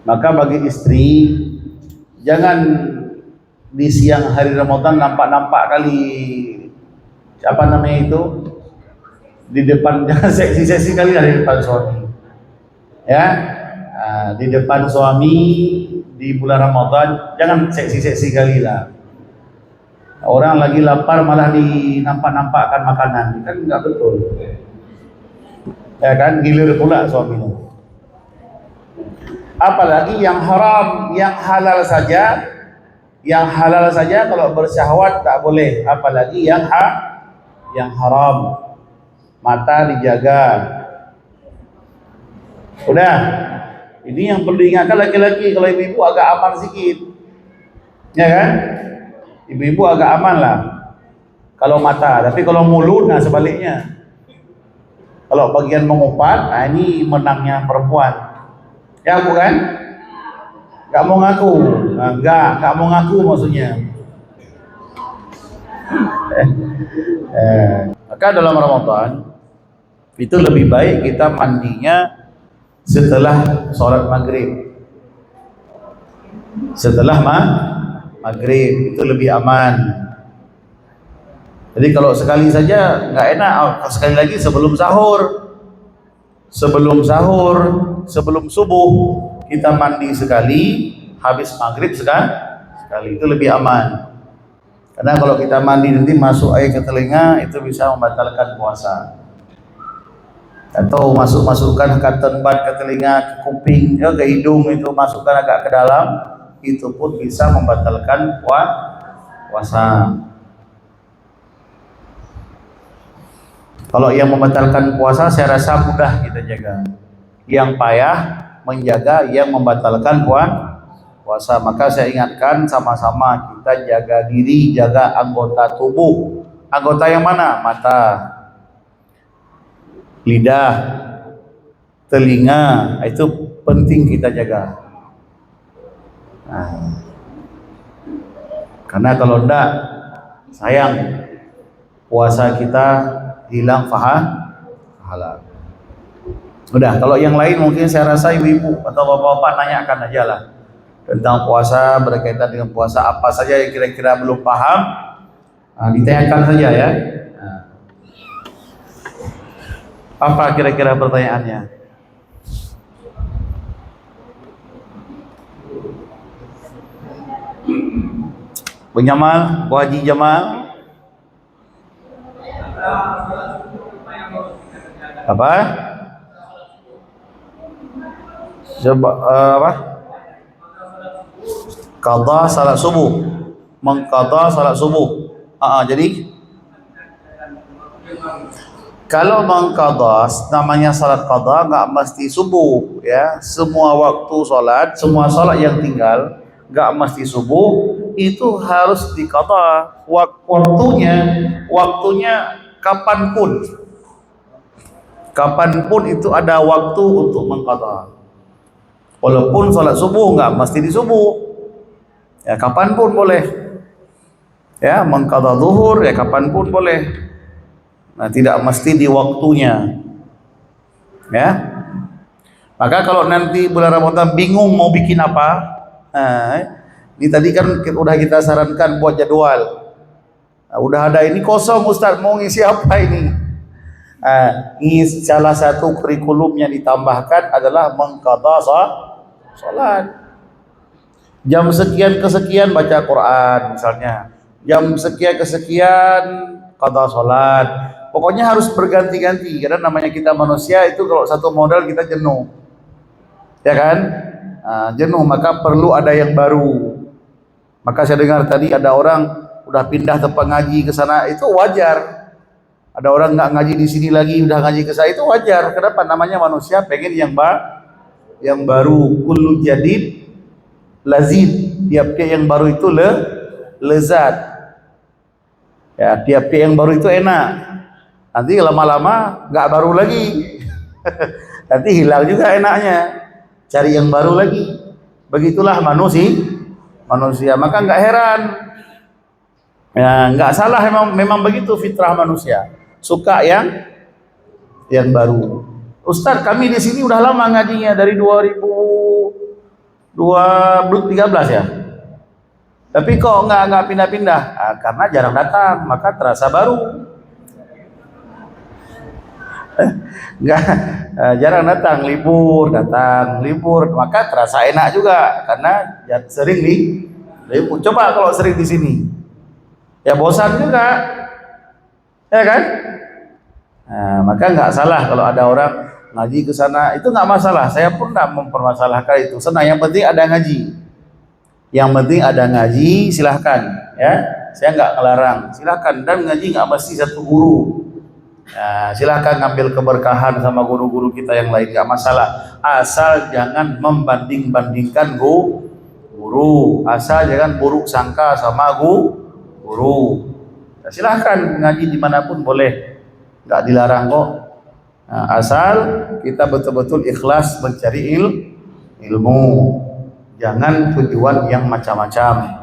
Maka bagi istri, jangan di siang hari Ramadan nampak-nampak kali apa namanya itu di depan, jangan seksi-seksi kali di depan suami. Ya, di depan suami di bulan Ramadan jangan seksi-seksi kali lah. Orang lagi lapar malah dinampak-nampakkan makanan, kan nggak betul. Ya kan, gilir pula suaminya. Apalagi yang haram, yang halal saja, kalau bersyahwat tak boleh. Apalagi yang haram, mata dijaga. Udah, ini yang perlu diingatkan laki-laki. Kalau ibu-ibu agak aman sedikit, ya kan? Ibu-ibu agak aman lah kalau mata, tapi kalau mulut, nah sebaliknya. Kalau bagian mengupat, ini menangnya perempuan. Ya bukan? Gak mau ngaku. Gak mau ngaku maksudnya. Maka dalam Ramadan itu lebih baik kita mandinya setelah sholat maghrib. Setelah maghrib itu lebih aman. Jadi kalau sekali saja nggak enak, sekali lagi sebelum sebelum subuh kita mandi sekali, habis maghrib sekali, itu lebih aman. Karena kalau kita mandi nanti masuk air ke telinga, itu bisa membatalkan puasa. Atau masukkan cotton bud ke telinga, ke kuping, ke hidung, itu masukkan agak ke dalam, itu pun bisa membatalkan puasa. Kalau yang membatalkan puasa saya rasa mudah kita jaga. Yang payah menjaga yang membatalkan puasa. Maka saya ingatkan sama-sama kita jaga diri, jaga anggota tubuh. Anggota yang mana? Mata, lidah, telinga, itu penting kita jaga. Nah, karena kalau enggak, sayang puasa kita hilang pahala. Udah, kalau yang lain mungkin saya rasa ibu-ibu atau bapak-bapak nanyakan aja lah tentang puasa, berkaitan dengan puasa apa saja yang kira-kira belum paham, ditanyakan saja ya. Apa kira-kira pertanyaannya? Bung Jamal, Bu Haji Jamal. Apa? Coba apa? Qadha salat subuh. Mengqadha salat subuh. Jadi kalau mengqadha namanya salat qadha enggak mesti subuh ya. Semua waktu salat, semua salat yang tinggal enggak mesti subuh itu harus diqadha. Waktunya kapanpun. Kapanpun itu ada waktu untuk mengqadha. Walaupun salat subuh enggak mesti di subuh. Ya kapanpun boleh. Ya, mengqadha zuhur ya kapanpun boleh. Nah, tidak mesti di waktunya. Ya. Maka kalau nanti bulan Ramadan bingung mau bikin apa, ini tadi kan udah kita sarankan buat jadwal. Nah, udah ada ini kosong Ustaz, mau ngisi apa ini? Ini salah satu kurikulum yang ditambahkan adalah mengqadha salat. Jam sekian ke sekian baca Quran misalnya. Jam sekian ke sekian qadha salat. Pokoknya harus berganti-ganti karena namanya kita manusia itu kalau satu modal kita jenuh. Ya kan? Jenuh maka perlu ada yang baru. Maka saya dengar tadi ada orang udah pindah tempat ngaji ke sana, itu wajar. Ada orang nggak ngaji di sini lagi udah ngaji ke sana, itu wajar. Kenapa? Namanya manusia pengen yang baru. Kullu jadid lazid. Tiap-tiap yang baru itu lezat. Ya, tiap-tiap yang baru itu enak. Nanti lama-lama nggak baru lagi. Nanti hilang juga enaknya. Cari yang baru lagi. Begitulah manusia. Maka nggak heran. Ya, nggak salah memang begitu fitrah manusia. Suka yang baru. Ustaz, kami di sini udah lama ngajinya dari 2013 ya. Tapi kok nggak pindah-pindah? Karena jarang datang, maka terasa baru. Enggak, jarang datang, libur, maka terasa enak juga karena sering libur. Coba kalau sering di sini, ya bosan juga, ya kan? Maka nggak salah kalau ada orang ngaji ke sana, itu nggak masalah. Saya pun nggak mempermasalahkan itu. Senang, yang penting ada ngaji. Yang penting ada ngaji, silahkan, ya. Saya nggak ngelarang, silahkan. Dan ngaji nggak mesti satu guru. Ya, silahkan ngambil keberkahan sama guru-guru kita yang lain, gak masalah, asal jangan membanding-bandingkan guru, asal jangan buruk sangka sama guru. Ya, silahkan ngaji dimanapun boleh, gak dilarang kok. Nah, asal kita betul-betul ikhlas mencari ilmu, jangan tujuan yang macam-macam,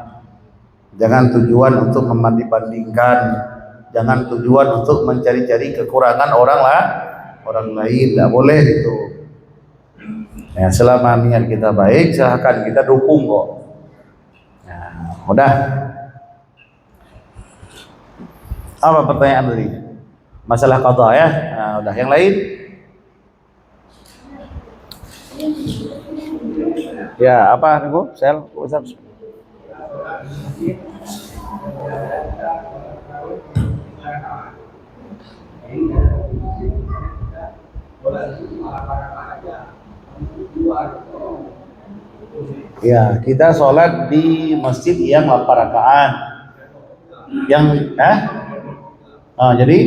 jangan tujuan untuk membanding-bandingkan, jangan tujuan untuk mencari-cari kekurangan orang lain, tidak boleh itu. Ya, selama niat kita baik, silahkan kita dukung kok. Ya, udah. Apa pertanyaan tadi? Masalah qadha ya. Nah, udah. Yang lain? Ya, apa niku? Sel, Ustaz. Ya, kita sholat di masjid yang 8 rakaat. Jadi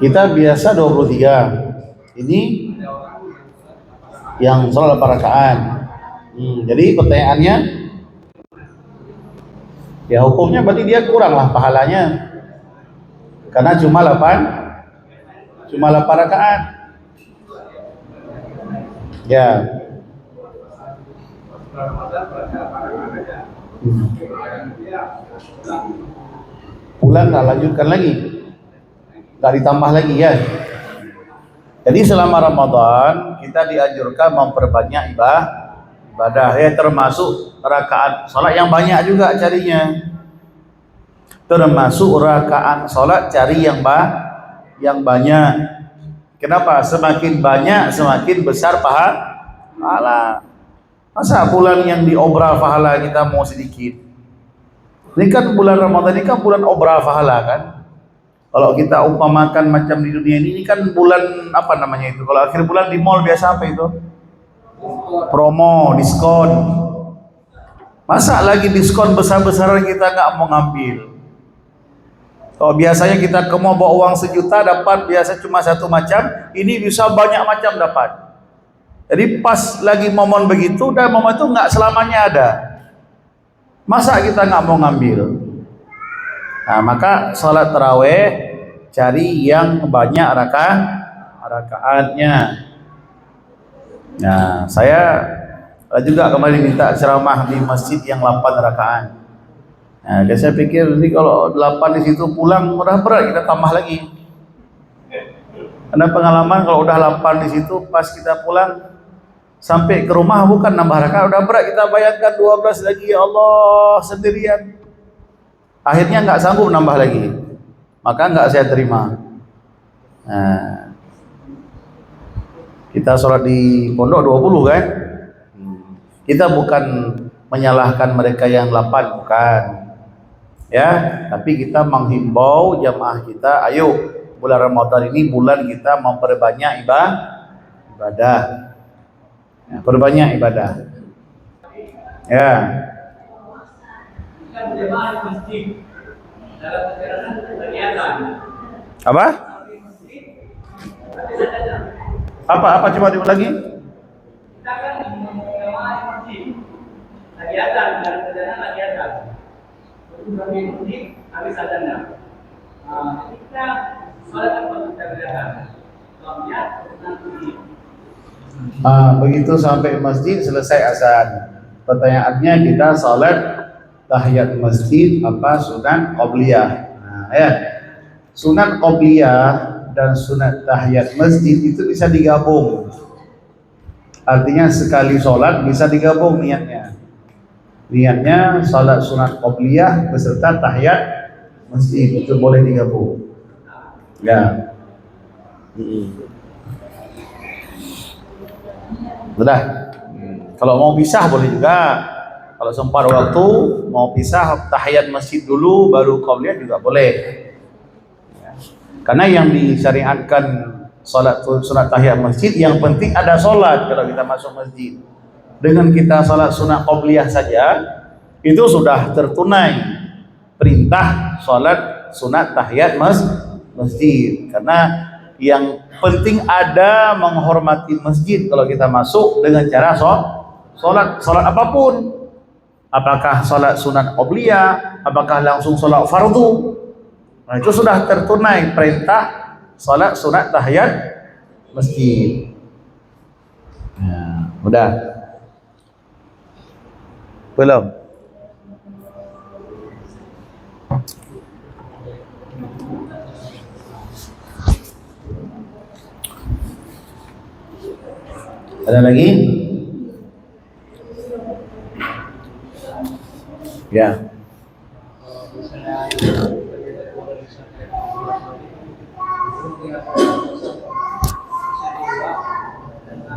kita biasa 23. Ini yang sholat 8 rakaat. Jadi pertanyaannya, ya hukumnya berarti dia kurang lah pahalanya. Karena cuma 8 rakaat. Ya. Pulang nggak lanjutkan lagi, nggak ditambah lagi ya. Jadi selama Ramadan kita dianjurkan memperbanyak ibadah ya, termasuk rakaat sholat yang banyak juga carinya. Termasuk rakaat sholat cari yang banyak. Kenapa? Semakin banyak semakin besar pahala. Masa bulan yang diobral pahala kita mau sedikit? Ini kan bulan Ramadan, ini kan bulan obral pahala kan? Kalau kita umpamakan macam di dunia ini kan bulan apa namanya itu? Kalau akhir bulan di mall biasa apa itu? promo, diskon. Masa lagi diskon besar-besaran kita nggak mau ngambil? Kalau biasanya kita ke mall bawa uang 1 juta dapat biasa cuma satu macam, ini bisa banyak macam dapat. Jadi pas lagi momen begitu, dan momen itu nggak selamanya ada. Masa kita nggak mau ngambil? Nah, maka sholat taraweh cari yang banyak rakaatnya. Nah, saya juga kemarin minta ceramah di masjid yang 8 rakaat. Nah, saya pikir ini kalau 8 di situ pulang udah berat, kita tambah lagi. Karena pengalaman kalau udah 8 di situ pas kita pulang sampai ke rumah bukan nambah rakaat, udah berat, kita bayangkan 12 lagi, ya Allah, sendirian. Akhirnya nggak sanggup nambah lagi, maka nggak saya terima. Nah, kita sholat di pondok 20 kan, kita bukan menyalahkan mereka yang 8, bukan ya, tapi kita menghimbau jamaah kita, ayo bulan Ramadan ini bulan kita memperbanyak ibadah ya, perbanyak ibadah ya. Apa? Apa coba diulang lagi? Kita kan jemaah masjid lagi azan dan perjalanan lagi azan. Betul di masjid habis azannya. Kita sholat apa kita berjalan? Soalnya nanti. Begitu sampai masjid selesai azan. Pertanyaannya kita sholat tahiyat masjid apa sunat qobliyah? Nah, ya. Sunat qobliyah dan sunat tahiyat masjid itu bisa digabung. Artinya sekali sholat bisa digabung niatnya. Niatnya sholat sunat qobliyah beserta tahiyat masjid, itu boleh digabung. Ya. Sudah. Kalau mau pisah boleh juga. Kalau sempat waktu mau pisah tahiyat masjid dulu baru qobliyah juga boleh. Karena yang disyariatkan salat sunat tahiyat masjid, yang penting ada salat kalau kita masuk masjid. Dengan kita salat sunat qobliyah saja itu sudah tertunai perintah salat sunat tahiyat masjid. Karena yang penting ada menghormati masjid kalau kita masuk dengan cara salat apapun. Apakah salat sunat qobliyah, apakah langsung salat fardu. Nah, itu sudah tertunai perintah salat sunat tahiyat masjid. Ya, udah. Belum? Ada lagi? Ya.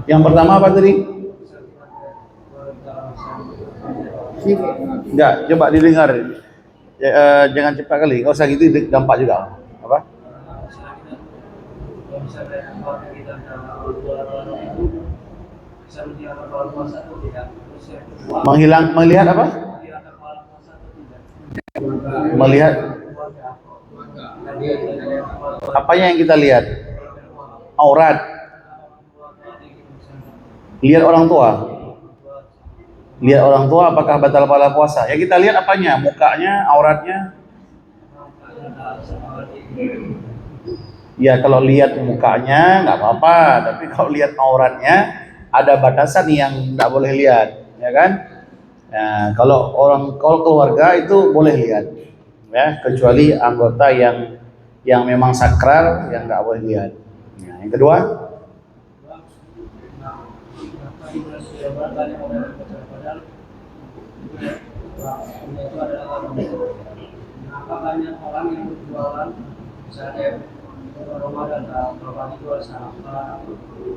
Yang pertama apa tadi? Enggak, coba didengar. Jangan cepat kali, nggak usah gitu, dampak juga. Apa? Melihat apa? Melihat apanya yang kita lihat? Aurat. Lihat orang tua. Lihat orang tua apakah batal pahala puasa? Ya kita lihat apanya? Mukanya, auratnya. Ya kalau lihat mukanya nggak apa-apa, tapi kalau lihat auratnya ada batasan yang nggak boleh lihat, ya kan? Nah, kalau keluarga itu boleh lihat, ya, kecuali anggota yang memang sakral yang nggak boleh lihat. Nah, yang kedua, kenapa banyak orang yang berjualan misalnya Ramadan kalau jual sarapan,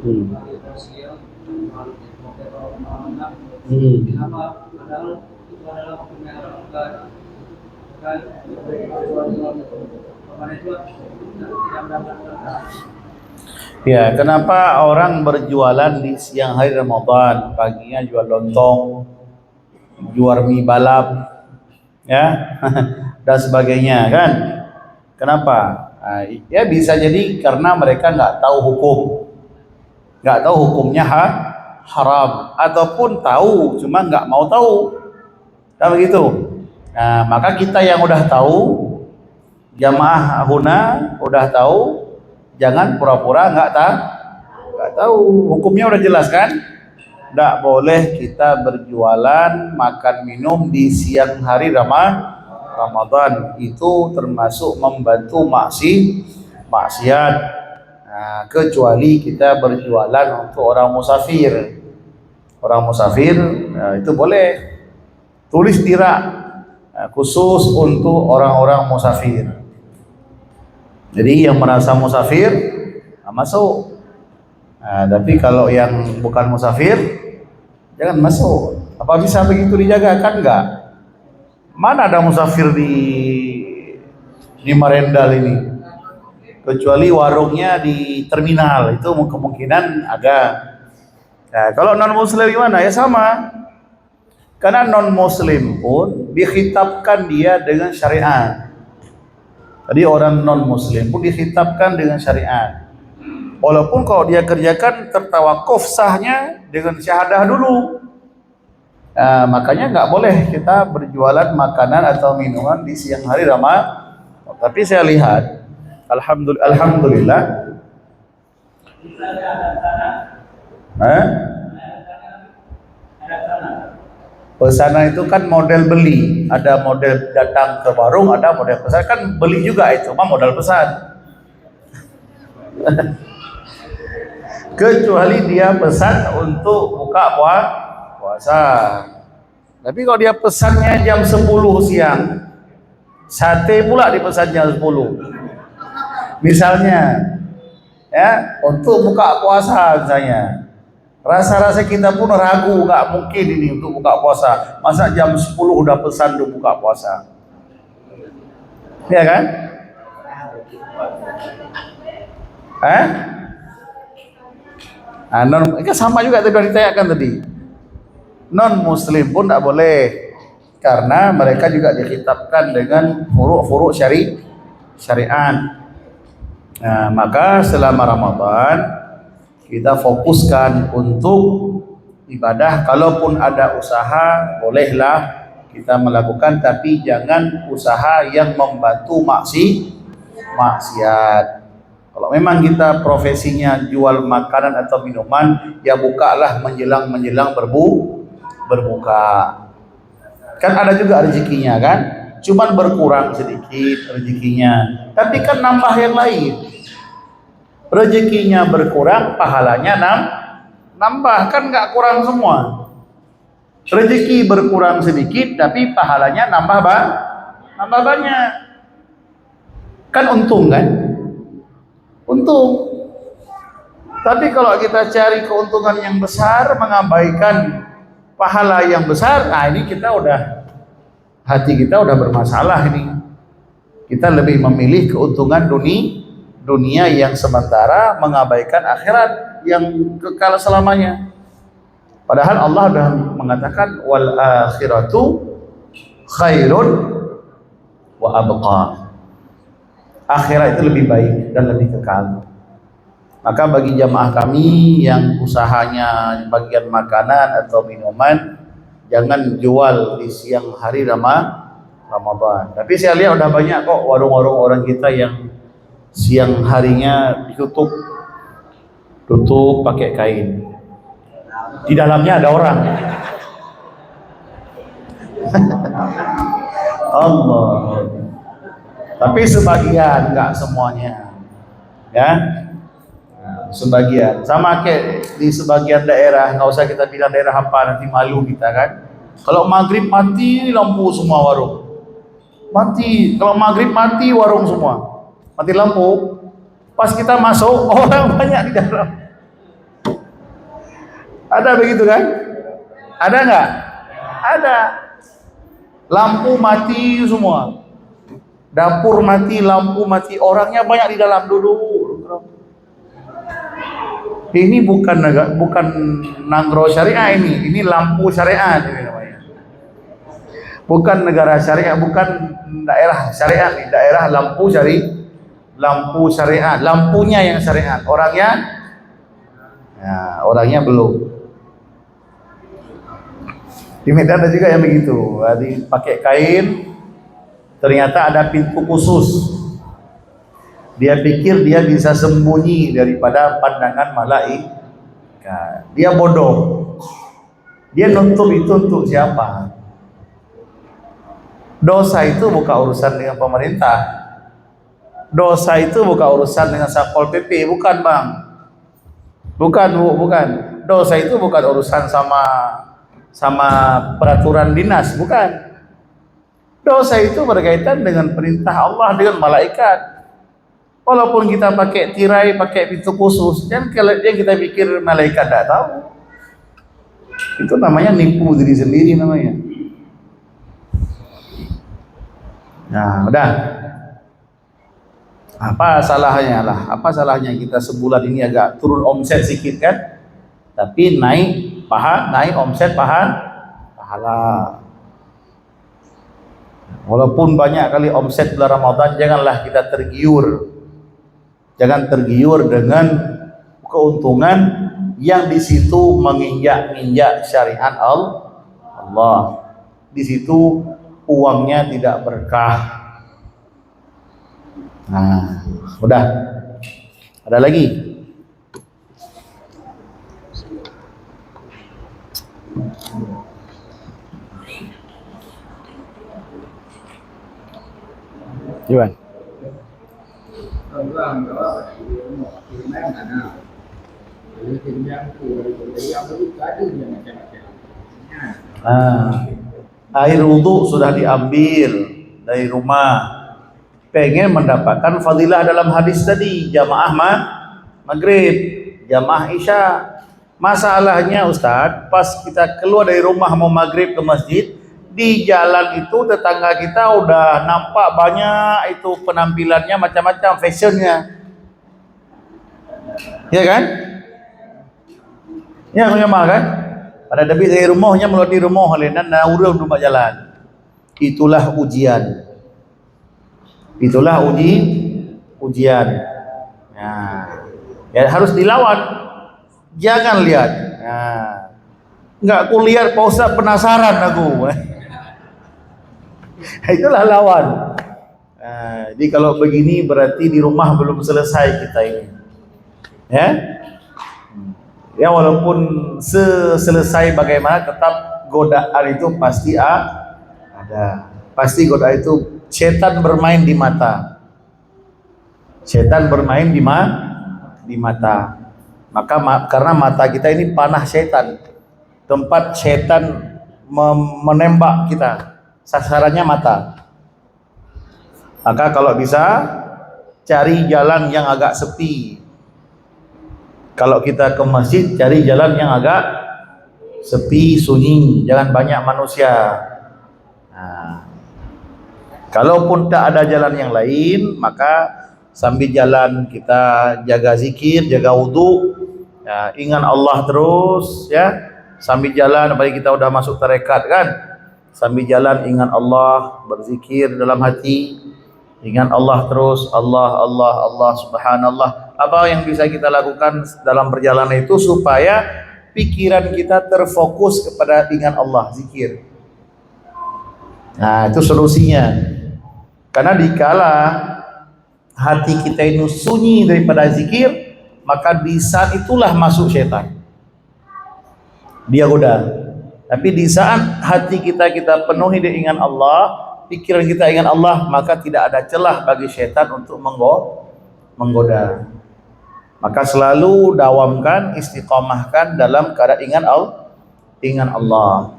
bagi fosil, jual anak, kenapa? Padahal itu adalah hukumnya kan jual kemarin itu tidak mendapatkan. Ya, kenapa orang berjualan di siang hari Ramadan, paginya jual lontong, jual mie balap, ya, dan sebagainya kan? Kenapa? Nah, ya bisa jadi karena mereka nggak tahu hukum, nggak tahu hukumnya haram, ataupun tahu cuma nggak mau tahu, kan begitu. Nah, maka kita yang udah tahu, jamaah huna udah tahu, jangan pura-pura nggak tahu. Hukumnya udah jelas kan? Nggak boleh kita berjualan makan minum di siang hari Ramadan, itu termasuk membantu maksiat. Nah, kecuali kita berjualan untuk orang musafir. Orang musafir, nah, itu boleh. Tulis tirak khusus untuk orang-orang musafir. Jadi yang merasa musafir masuk. Nah, tapi kalau yang bukan musafir jangan masuk. Apa bisa begitu dijaga? Kan enggak. Mana ada musafir di Marendal ini? Kecuali warungnya di terminal, itu kemungkinan ada. Nah, kalau non muslim gimana? Ya sama. Karena non muslim pun dikhitabkan dia dengan syariat. Jadi orang non muslim pun dikhitabkan dengan syariat. Walaupun kalau dia kerjakan tertawakuf sahnya dengan syahadah dulu. Nah, makanya nggak boleh kita berjualan makanan atau minuman di siang hari Ramadan. Tapi saya lihat, alhamdulillah, pesanan itu kan model beli, ada model datang ke warung, ada model pesan, kan beli juga itu, mah modal pesan. Kecuali dia pesan untuk buka puasa. Tapi kalau dia pesannya jam 10 siang, sate pula dipesan jam 10. Misalnya, ya, untuk buka puasa misalnya. Rasa-rasa kita pun ragu, nggak mungkin ini untuk buka puasa. Masa jam 10 udah pesan untuk buka puasa? Ya kan? Kan sama juga tadi udah ditanyakan tadi. Non muslim pun tidak boleh, karena mereka juga dikitabkan dengan furu' syariat. Nah, maka selama Ramadan kita fokuskan untuk ibadah. Kalaupun ada usaha, bolehlah kita melakukan, tapi jangan usaha yang membantu maksiat. Kalau memang kita profesinya jual makanan atau minuman, ya bukalah menjelang berbuka. Kan ada juga rezekinya kan? Cuman berkurang sedikit rezekinya, tapi kan nambah yang lain. Rezekinya berkurang, pahalanya nambah, kan nggak kurang semua. Rezeki berkurang sedikit, tapi pahalanya nambah banyak. Kan untung kan? Untung. Tapi kalau kita cari keuntungan yang besar, mengabaikan pahala yang besar, nah ini hati kita udah bermasalah ini. Kita lebih memilih keuntungan dunia yang sementara, mengabaikan akhirat yang kekal selamanya. Padahal Allah sudah mengatakan wal akhiratu khairun wa abqa. Akhirat itu lebih baik dan lebih kekal. Maka bagi jamaah kami yang usahanya bagian makanan atau minuman, jangan jual di siang hari Ramadan. Tapi saya lihat udah banyak kok warung-warung orang kita yang siang harinya tutup pakai kain. Di dalamnya ada orang. Allah. Tapi sebagian, nggak semuanya, ya. Nah, sebagian. Sama kayak di sebagian daerah, nggak usah kita bilang daerah apa, nanti malu kita kan. Kalau maghrib mati lampu semua warung. Mati. Kalau maghrib mati warung semua. Mati lampu. Pas kita masuk orang banyak di dalam. Ada begitu kan? Ada nggak? Ada. Lampu mati semua. Dapur mati, lampu mati, orangnya banyak di dalam dulu. Ini bukan nanggro syariah ini lampu syariat ini namanya. Bukan negara syariah, bukan daerah syariat, ini daerah lampu syariat, lampunya yang syariat, orangnya belum. Di Medan ada juga yang begitu, pakai kain, ternyata ada pintu khusus. Dia pikir dia bisa sembunyi daripada pandangan malaikat. Dia bodoh. Dia nutup itu untuk siapa? Dosa itu bukan urusan dengan pemerintah. Dosa itu bukan urusan dengan Satpol PP, bukan bang. Bukan. Dosa itu bukan urusan sama peraturan dinas, bukan. Dosa itu berkaitan dengan perintah Allah dengan malaikat. Walaupun kita pakai tirai, pakai pintu khusus, dan kalau dia kita pikir malaikat tidak tahu, itu namanya nipu diri sendiri namanya. Nah, udah. Apa salahnya kita sebulan ini agak turun omset sedikit kan? Tapi naik omset pahala. Walaupun banyak kali omset bulan Ramadan, janganlah kita tergiur. Jangan tergiur dengan keuntungan yang di situ menginjak syariat Allah. Di situ uangnya tidak berkah. Nah, udah. Ada lagi? Iwan. Air wudhu sudah diambil dari rumah, pengen mendapatkan fadilah dalam hadis tadi, jamaah maghrib, jamaah isya. Masalahnya Ustadz, pas kita keluar dari rumah mau maghrib ke masjid, di jalan itu tetangga kita udah nampak banyak itu penampilannya macam-macam, fashionnya, ya kan? Ya memang kan? Pada debit dari rumahnya melalui rumah dan urang rumah jalan. Itulah ujian. Ujian. Nah, ya harus dilawan. Jangan lihat. Nah, enggak aku lihat Pak Ustaz, penasaran aku. Itulah lawan. Nah, jadi kalau begini berarti di rumah belum selesai kita ini. Ya. Ya walaupun selesai bagaimana, tetap godaan itu pasti ada. Pasti godaan itu, setan bermain di mata. Setan bermain di mata. Maka karena mata kita ini panah setan, tempat setan menembak kita, sasarannya mata. Maka kalau bisa cari jalan yang agak sepi. Kalau kita ke masjid, cari jalan yang agak sepi, sunyi, jangan banyak manusia. Nah, kalaupun tak ada jalan yang lain, maka sambil jalan kita jaga zikir, jaga wudu, ya, ingat Allah terus, ya. Sambil jalan, apalagi kita udah masuk tarekat kan, sambil jalan ingat Allah, berzikir dalam hati, ingat Allah terus, Allah, subhanallah. Apa yang bisa kita lakukan dalam perjalanan itu supaya pikiran kita terfokus kepada ingat Allah, zikir. Nah, itu solusinya. Karena dikala hati kita ini sunyi daripada zikir, maka di saat itulah masuk setan. Dia goda. Tapi di saat hati kita penuhi dengan Allah, pikiran kita ingat Allah, maka tidak ada celah bagi setan untuk menggoda. Maka selalu dawamkan, istiqamahkan dalam keadaan ingat Allah.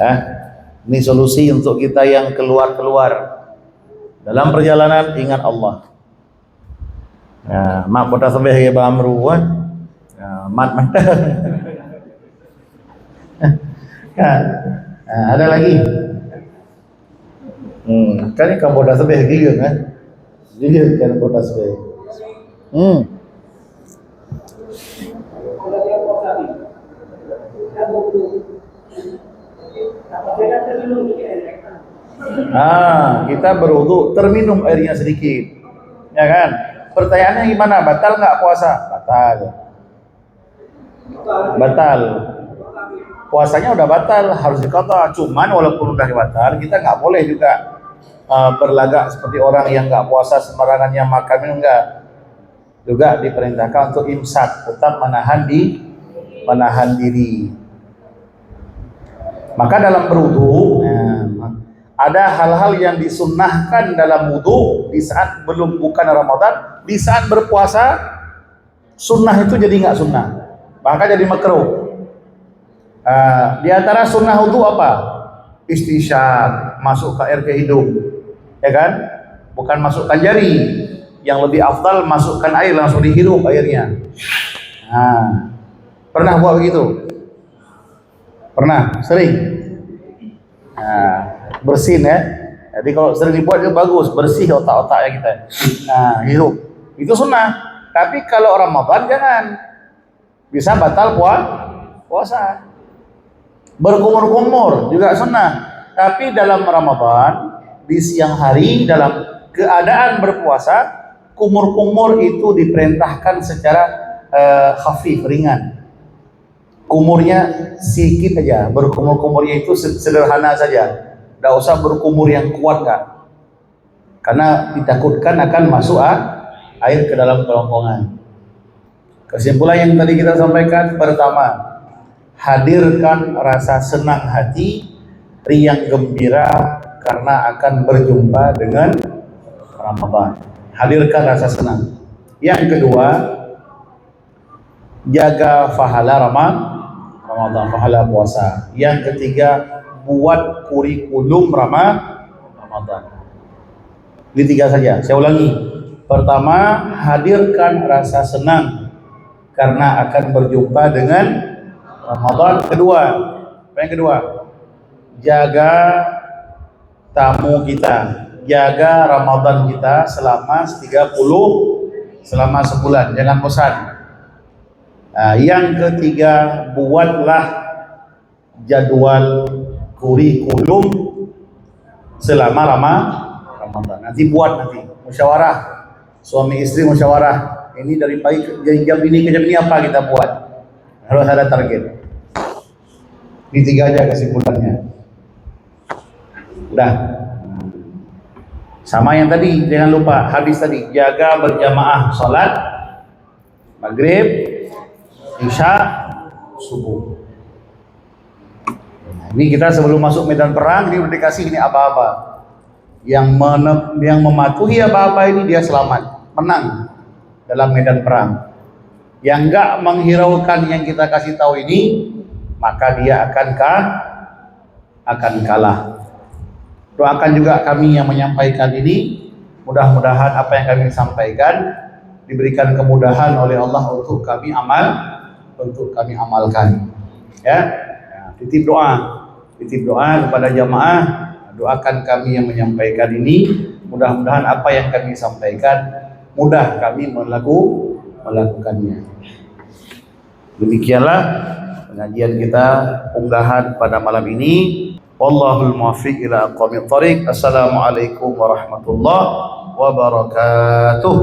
Nah, ini solusi untuk kita yang keluar dalam perjalanan, ingat Allah. Mak kota sebeh ke Bamru kan, mat. Ada lagi. Kan kamu dah sebeh gila kan? Dia kan kota sebeh. Kalau dia puasa nih, kan begitu. Apa beda terminum di air? Kita berwudu, terminum airnya sedikit, ya kan? Pertanyaannya gimana? Batal nggak puasa? Batal. Batal. Puasanya udah batal, harus diqadha. Cuman walaupun udah batal, kita nggak boleh juga berlagak seperti orang yang nggak puasa sembarangannya makan minum, enggak. Juga diperintahkan untuk imsak, tetap menahan diri. Maka dalam berwudu, ada hal-hal yang disunnahkan dalam wudu di saat belum bukan Ramadan, di saat berpuasa sunnah itu jadi nggak sunnah, maka jadi makruh. Di antara sunnah wudu apa? Istinsyaq, masuk ke air ke hidung, ya kan? Bukan masukkan jari. Yang lebih afdal masukkan air langsung dihirup airnya. Pernah buat begitu? Pernah? Sering? Bersin ya. Jadi kalau sering dibuat itu bagus, bersih otak-otaknya kita. Hirup. Itu sunnah. Tapi kalau Ramadan jangan. Bisa batal puasa. Berkumur-kumur juga sunnah. Tapi dalam Ramadan di siang hari dalam keadaan berpuasa, kumur-kumur itu diperintahkan secara khafif, ringan. Kumurnya sedikit aja, berkumur-kumurnya itu sederhana saja. Tidak usah berkumur yang kuat, Kak. Karena ditakutkan akan masuk air ke dalam kerongkongan. Kesimpulan yang tadi kita sampaikan, pertama, hadirkan rasa senang hati, riang gembira karena akan berjumpa dengan Ramadan. Hadirkan rasa senang. Yang kedua, jaga pahala Ramadan, pahala puasa. Yang ketiga, buat kurikulum Ramadan. Ini tiga saja. Saya ulangi. Pertama, hadirkan rasa senang karena akan berjumpa dengan Ramadan. Kedua, apa yang kedua? Jaga tamu kita. Jaga Ramadan kita selama sebulan, jangan bosan. Yang ketiga, buatlah jadwal kurikulum selama Ramadan. Nanti musyawarah, suami istri musyawarah. Ini dari pagi jam ini ke jam ini apa kita buat? Harus ada target. Ini tiga aja kesimpulannya. Udah. Sama yang tadi, jangan lupa hadis tadi, jaga berjamaah salat maghrib, isya, subuh. Ini kita sebelum masuk medan perang, ini udah dikasih ini aba-aba. Yang mematuhi aba-aba ini dia selamat, menang dalam medan perang. Yang enggak menghiraukan yang kita kasih tahu ini, maka dia akan kalah. Doakan juga kami yang menyampaikan ini, mudah-mudahan apa yang kami sampaikan diberikan kemudahan oleh Allah untuk kami amalkan. Ya, titip doa kepada jamaah, doakan kami yang menyampaikan ini, mudah-mudahan apa yang kami sampaikan mudah kami melakukannya. Demikianlah pengajian kita unggahan pada malam ini. Wallahul muwaffiq ila aqwamit thoriq. Assalamualaikum warahmatullahi wabarakatuh.